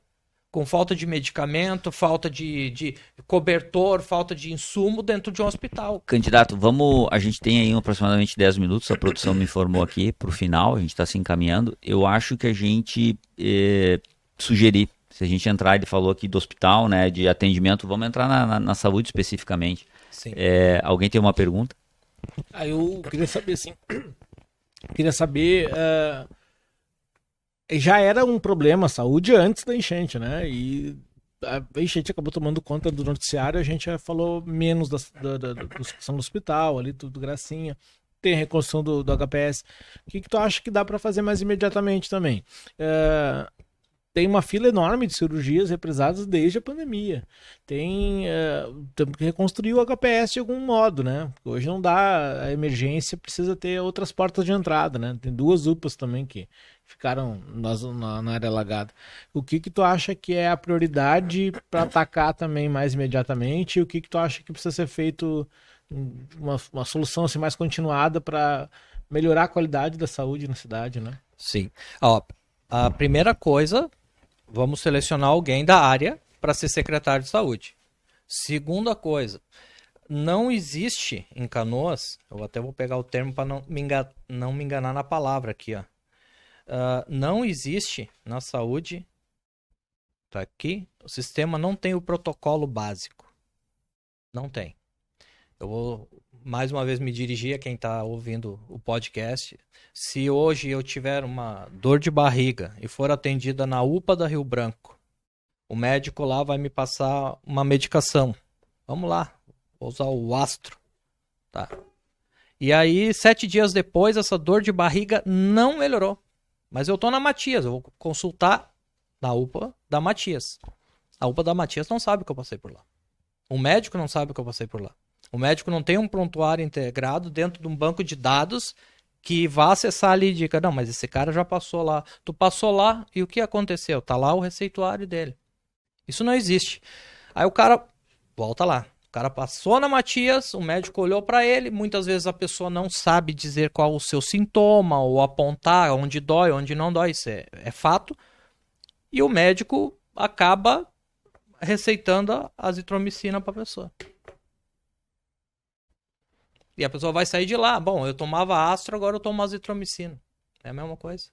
com falta de medicamento, falta de cobertor, falta de insumo dentro de um hospital. Candidato, a gente tem aí aproximadamente 10 minutos, a produção me informou aqui para o final, a gente está se encaminhando. Eu acho que a gente... sugerir, se a gente entrar, ele falou aqui do hospital, né, de atendimento, vamos entrar na saúde especificamente. Sim. Alguém tem uma pergunta? Eu queria saber, assim, já era um problema a saúde antes da enchente, né, e a enchente acabou tomando conta do noticiário, a gente já falou menos da discussão do hospital, ali tudo gracinha. Tem a reconstrução do HPS. O que tu acha que dá para fazer mais imediatamente também? Tem uma fila enorme de cirurgias represadas desde a pandemia. Temos que reconstruir o HPS de algum modo, né? Hoje não dá, a emergência precisa ter outras portas de entrada, né? Tem 2 UPAs também que ficaram na área alagada. O que tu acha que é a prioridade para atacar também mais imediatamente? E o que tu acha que precisa ser feito, uma solução assim, mais continuada para melhorar a qualidade da saúde na cidade, né? Sim. A primeira coisa, vamos selecionar alguém da área para ser secretário de saúde. Segunda coisa, não existe em Canoas, eu até vou pegar o termo para não me enganar na palavra aqui, ó. Não existe na saúde, tá aqui, o sistema não tem o protocolo básico. Não tem. Eu vou mais uma vez me dirigir a quem está ouvindo o podcast. Se hoje eu tiver uma dor de barriga e for atendida na UPA da Rio Branco, o médico lá vai me passar uma medicação. Vamos lá, vou usar o Astro. Tá. E aí, 7 dias depois, essa dor de barriga não melhorou. Mas eu tô na Matias, eu vou consultar na UPA da Matias. A UPA da Matias não sabe que eu passei por lá. O médico não sabe que eu passei por lá. O médico não tem um prontuário integrado dentro de um banco de dados que vá acessar ali e diga, não, mas esse cara já passou lá. Tu passou lá e o que aconteceu? Tá lá o receituário dele. Isso não existe. Aí o cara volta lá. O cara passou na Matias, o médico olhou para ele, muitas vezes a pessoa não sabe dizer qual o seu sintoma ou apontar onde dói, onde não dói, isso é fato. E o médico acaba receitando a azitromicina para a pessoa. E a pessoa vai sair de lá. Bom, eu tomava Astro, agora eu tomo azitromicina. É a mesma coisa.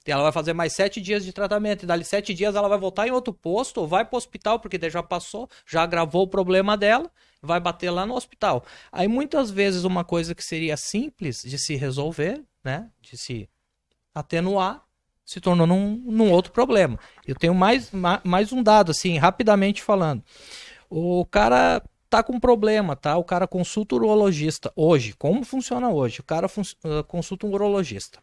E ela vai fazer mais 7 dias de tratamento. E dali 7 dias ela vai voltar em outro posto ou vai para o hospital, porque daí já passou, já agravou o problema dela, vai bater lá no hospital. Aí muitas vezes uma coisa que seria simples de se resolver, né, de se atenuar, se tornou num outro problema. Eu tenho mais um dado, assim, rapidamente falando. O cara tá com problema, tá? O cara consulta o urologista hoje. Como funciona hoje? O cara consulta um urologista.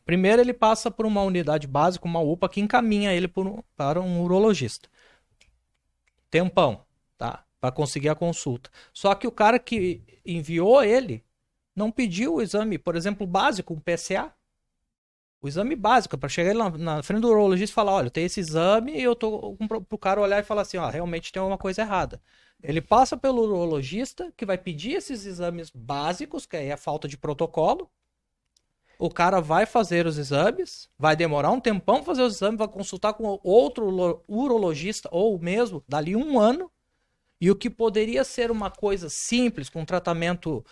Primeiro ele passa por uma unidade básica, uma UPA, que encaminha ele para um urologista. Tempão, tá? Para conseguir a consulta. Só que o cara que enviou ele não pediu o exame, por exemplo, básico, um PSA. O exame básico, para chegar ele na frente do urologista e falar, olha, tem esse exame e eu tô pro cara olhar e falar assim, ó, realmente tem alguma coisa errada. Ele passa pelo urologista, que vai pedir esses exames básicos, que aí é a falta de protocolo. o cara vai fazer os exames, vai demorar um tempão para fazer os exames, vai consultar com outro urologista, ou mesmo dali 1 ano, e o que poderia ser uma coisa simples, com um tratamento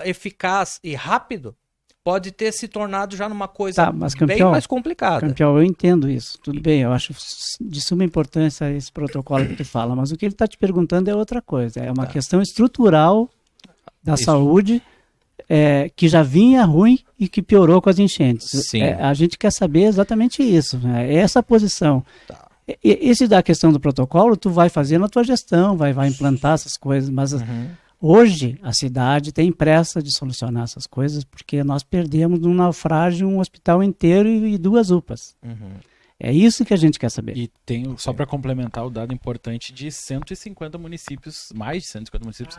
eficaz e rápido, pode ter se tornado já numa coisa mas, bem mais complicada. Campeão, eu entendo isso, tudo bem, eu acho de suma importância esse protocolo que tu fala, mas o que ele está te perguntando é outra coisa, é uma questão estrutural da saúde, que já vinha ruim e que piorou com as enchentes. Sim. A gente quer saber exatamente isso, né? Essa posição. Esse da questão do protocolo, tu vai fazer na tua gestão, vai implantar essas coisas, mas hoje a cidade tem pressa de solucionar essas coisas, porque nós perdemos num naufrágio um hospital inteiro e 2 UPAs. É isso que a gente quer saber. E tem, só para complementar, o dado importante de 150 municípios, mais de 150 municípios,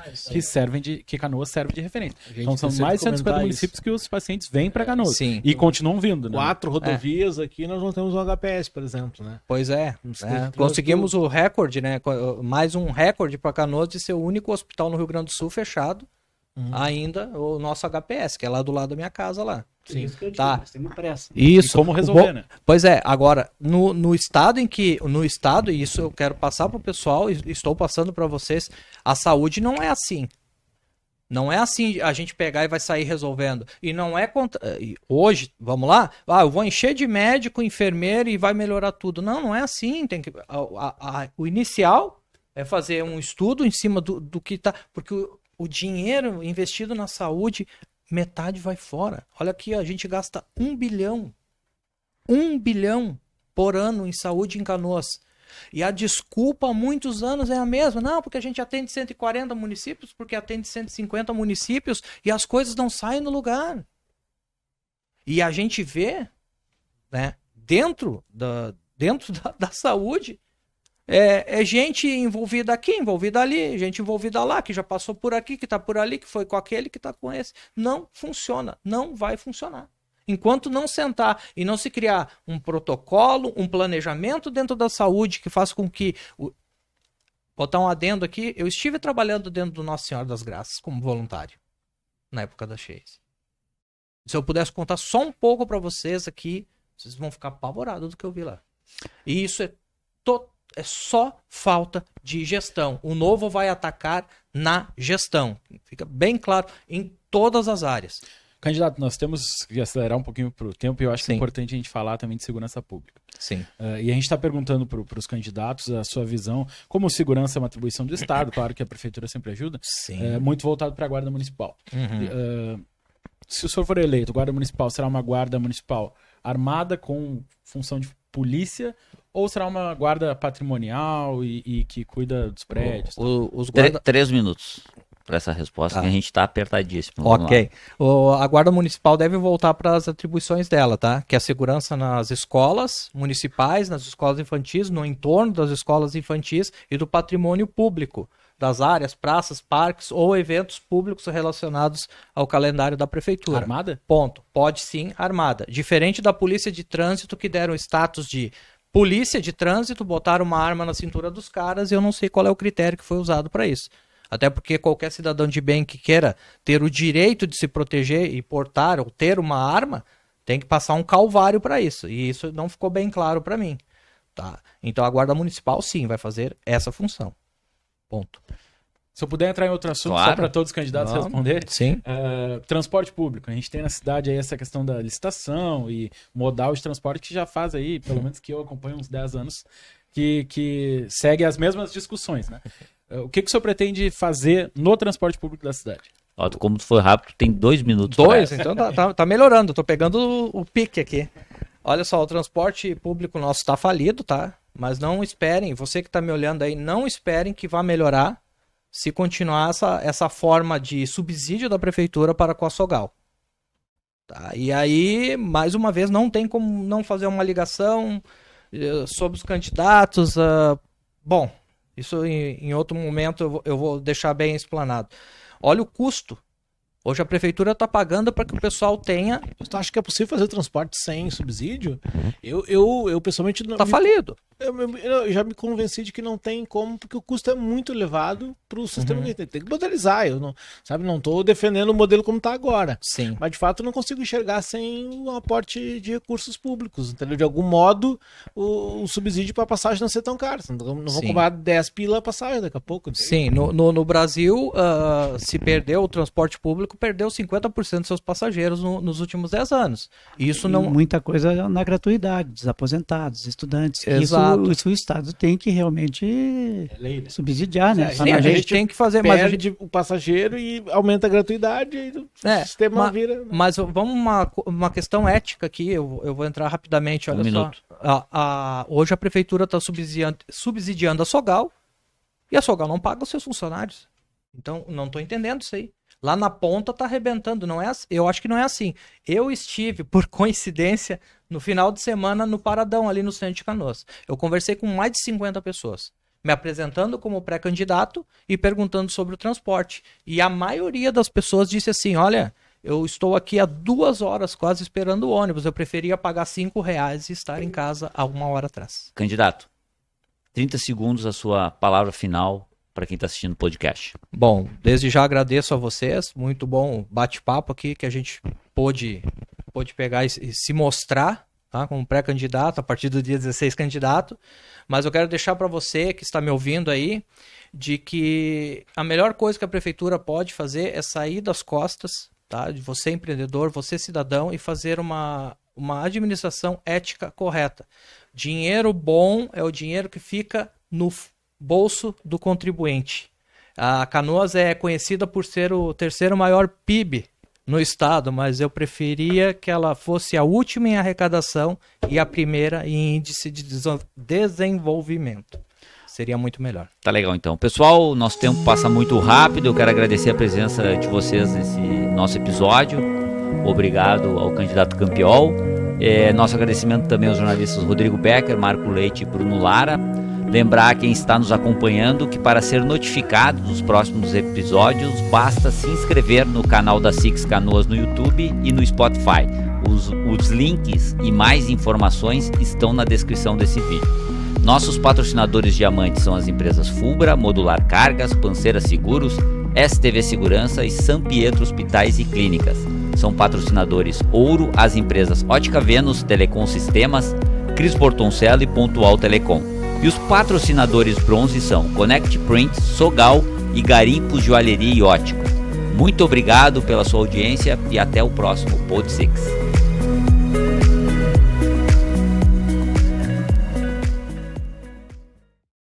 que Canoas serve de referência. Então são mais de 150 municípios que os pacientes vêm para Canoas. Sim. E continuam vindo, né? 4 rodovias aqui, nós não temos um HPS, por exemplo, né? Pois é. Conseguimos o recorde, né? Mais um recorde para Canoas de ser o único hospital no Rio Grande do Sul fechado. Ainda o nosso HPS, que é lá do lado da minha casa lá. Sim. Isso que eu digo, tá. nós temos pressa. Isso. E como resolver, né? Pois é, agora, no estado, e isso eu quero passar para o pessoal, e estou passando para vocês, a saúde não é assim. Não é assim a gente pegar e vai sair resolvendo. E não é hoje, vamos lá, eu vou encher de médico, enfermeiro e vai melhorar tudo. Não é assim. Tem que, o inicial é fazer um estudo em cima do que está. Porque o dinheiro investido na saúde, metade vai fora. Olha aqui, a gente gasta 1 bilhão. 1 bilhão por ano em saúde em Canoas. E a desculpa há muitos anos é a mesma. Não, porque a gente atende 140 municípios, porque atende 150 municípios e as coisas não saem do lugar. E a gente vê, né, dentro da saúde, gente envolvida aqui, envolvida ali, gente envolvida lá, que já passou por aqui, que está por ali, que foi com aquele, que está com esse. Não funciona, não vai funcionar. Enquanto não sentar e não se criar um protocolo, um planejamento dentro da saúde que faça com que... Botar um adendo aqui, eu estive trabalhando dentro do Nossa Senhora das Graças como voluntário, na época das cheias. Se eu pudesse contar só um pouco para vocês aqui, vocês vão ficar apavorados do que eu vi lá. E isso é só falta de gestão. O novo vai atacar na gestão. Fica bem claro em todas as áreas. Candidato, nós temos que acelerar um pouquinho para o tempo e eu acho que é importante a gente falar também de segurança pública. Sim. E a gente está perguntando para os candidatos a sua visão, como segurança é uma atribuição do Estado, claro que a Prefeitura sempre ajuda, muito voltado para a Guarda Municipal. Se o senhor for eleito, Guarda Municipal será uma Guarda Municipal armada com função de polícia ou será uma guarda patrimonial e que cuida dos prédios? 3 minutos para essa resposta, que a gente está apertadíssimo. Ok. A Guarda Municipal deve voltar para as atribuições dela, tá? Que é a segurança nas escolas municipais, nas escolas infantis, no entorno das escolas infantis e do patrimônio público, das áreas, praças, parques ou eventos públicos relacionados ao calendário da Prefeitura. Armada? Ponto. Pode sim, armada. Diferente da Polícia de Trânsito, que deram status de Polícia de Trânsito, botaram uma arma na cintura dos caras e eu não sei qual é o critério que foi usado para isso. Até porque qualquer cidadão de bem que queira ter o direito de se proteger e portar ou ter uma arma, tem que passar um calvário para isso. E isso não ficou bem claro para mim. Tá? Então a Guarda Municipal, sim, vai fazer essa função. Ponto. Se eu puder entrar em outro assunto, só para todos os candidatos responderem. Sim. Transporte público. A gente tem na cidade aí essa questão da licitação e modal de transporte que já faz aí, pelo menos que eu acompanho uns 10 anos, que segue as mesmas discussões, né? O que o senhor pretende fazer no transporte público da cidade? Como tu foi rápido, tem 2 minutos. 2? Então tá melhorando. Tô pegando o pique aqui. Olha só, o transporte público nosso está falido, tá? Mas não esperem, você que está me olhando aí, não esperem que vá melhorar se continuar essa forma de subsídio da prefeitura para com a Sogal. Tá? E aí, mais uma vez, não tem como não fazer uma ligação sobre os candidatos. Bom, isso em outro momento eu vou deixar bem explanado. Olha o custo Hoje a prefeitura está pagando para que o pessoal tenha... Tu acha que é possível fazer transporte sem subsídio? Eu pessoalmente... Está falido. Eu já me convenci de que não tem como, porque o custo é muito elevado para o sistema que tem que modelizar. Eu não estou defendendo o modelo como está agora. Sim. Mas de fato eu não consigo enxergar sem um aporte de recursos públicos. Entendeu? De algum modo o subsídio para a passagem não ser tão caro. Não vão cobrar 10 pila a passagem daqui a pouco. Entendeu? Sim, no Brasil, se perdeu o transporte público, perdeu 50% dos seus passageiros nos últimos 10 anos. Isso não... Muita coisa na gratuidade, dos aposentados, estudantes. Exato. Isso o Estado tem que realmente subsidiar, né? Sim, a gente tem que fazer, mas perde o passageiro e aumenta a gratuidade e o sistema vira... Mas vamos uma questão ética aqui, eu vou entrar rapidamente, olha só. Hoje a prefeitura está subsidiando a Sogal e a Sogal não paga os seus funcionários. Então, não estou entendendo isso aí. Lá na ponta tá arrebentando, não é? Eu acho que não é assim. Eu estive, por coincidência, no final de semana no Paradão, ali no centro de Canoas. Eu conversei com mais de 50 pessoas, me apresentando como pré-candidato e perguntando sobre o transporte. E a maioria das pessoas disse assim, olha, eu estou aqui há 2 horas quase esperando o ônibus, eu preferia pagar R$5 e estar em casa há 1 hora atrás. Candidato, 30 segundos a sua palavra final para quem está assistindo o podcast. Bom, desde já agradeço a vocês, muito bom bate-papo aqui, que a gente pôde pegar e se mostrar, tá, como pré-candidato, a partir do dia 16 candidato, mas eu quero deixar para você que está me ouvindo aí, de que a melhor coisa que a prefeitura pode fazer é sair das costas, tá, de você empreendedor, você cidadão, e fazer uma administração ética correta. Dinheiro bom é o dinheiro que fica no bolso do contribuinte. A Canoas é conhecida por ser o 3º maior PIB no estado, mas eu preferia que ela fosse a última em arrecadação e a primeira em índice de desenvolvimento. Seria muito melhor. Tá legal então. Pessoal, nosso tempo passa muito rápido. Eu quero agradecer a presença de vocês nesse nosso episódio. Obrigado ao candidato Campiol. Nosso agradecimento também aos jornalistas Rodrigo Becker, Marco Leite e Bruno Lara. Lembrar quem está nos acompanhando que para ser notificado dos próximos episódios, basta se inscrever no canal da Six Canoas no YouTube e no Spotify. Os links e mais informações estão na descrição desse vídeo. Nossos patrocinadores diamantes são as empresas Fubra, Modular Cargas, Panceira Seguros, STV Segurança e São Pietro Hospitais e Clínicas. São patrocinadores ouro as empresas Ótica Vênus, Telecom Sistemas, Cris Bortoncello e Pontual Telecom. E os patrocinadores bronze são Connect Print, Sogal e Garimpos Joalheria e Ótica. Muito obrigado pela sua audiência e até o próximo Pod 6.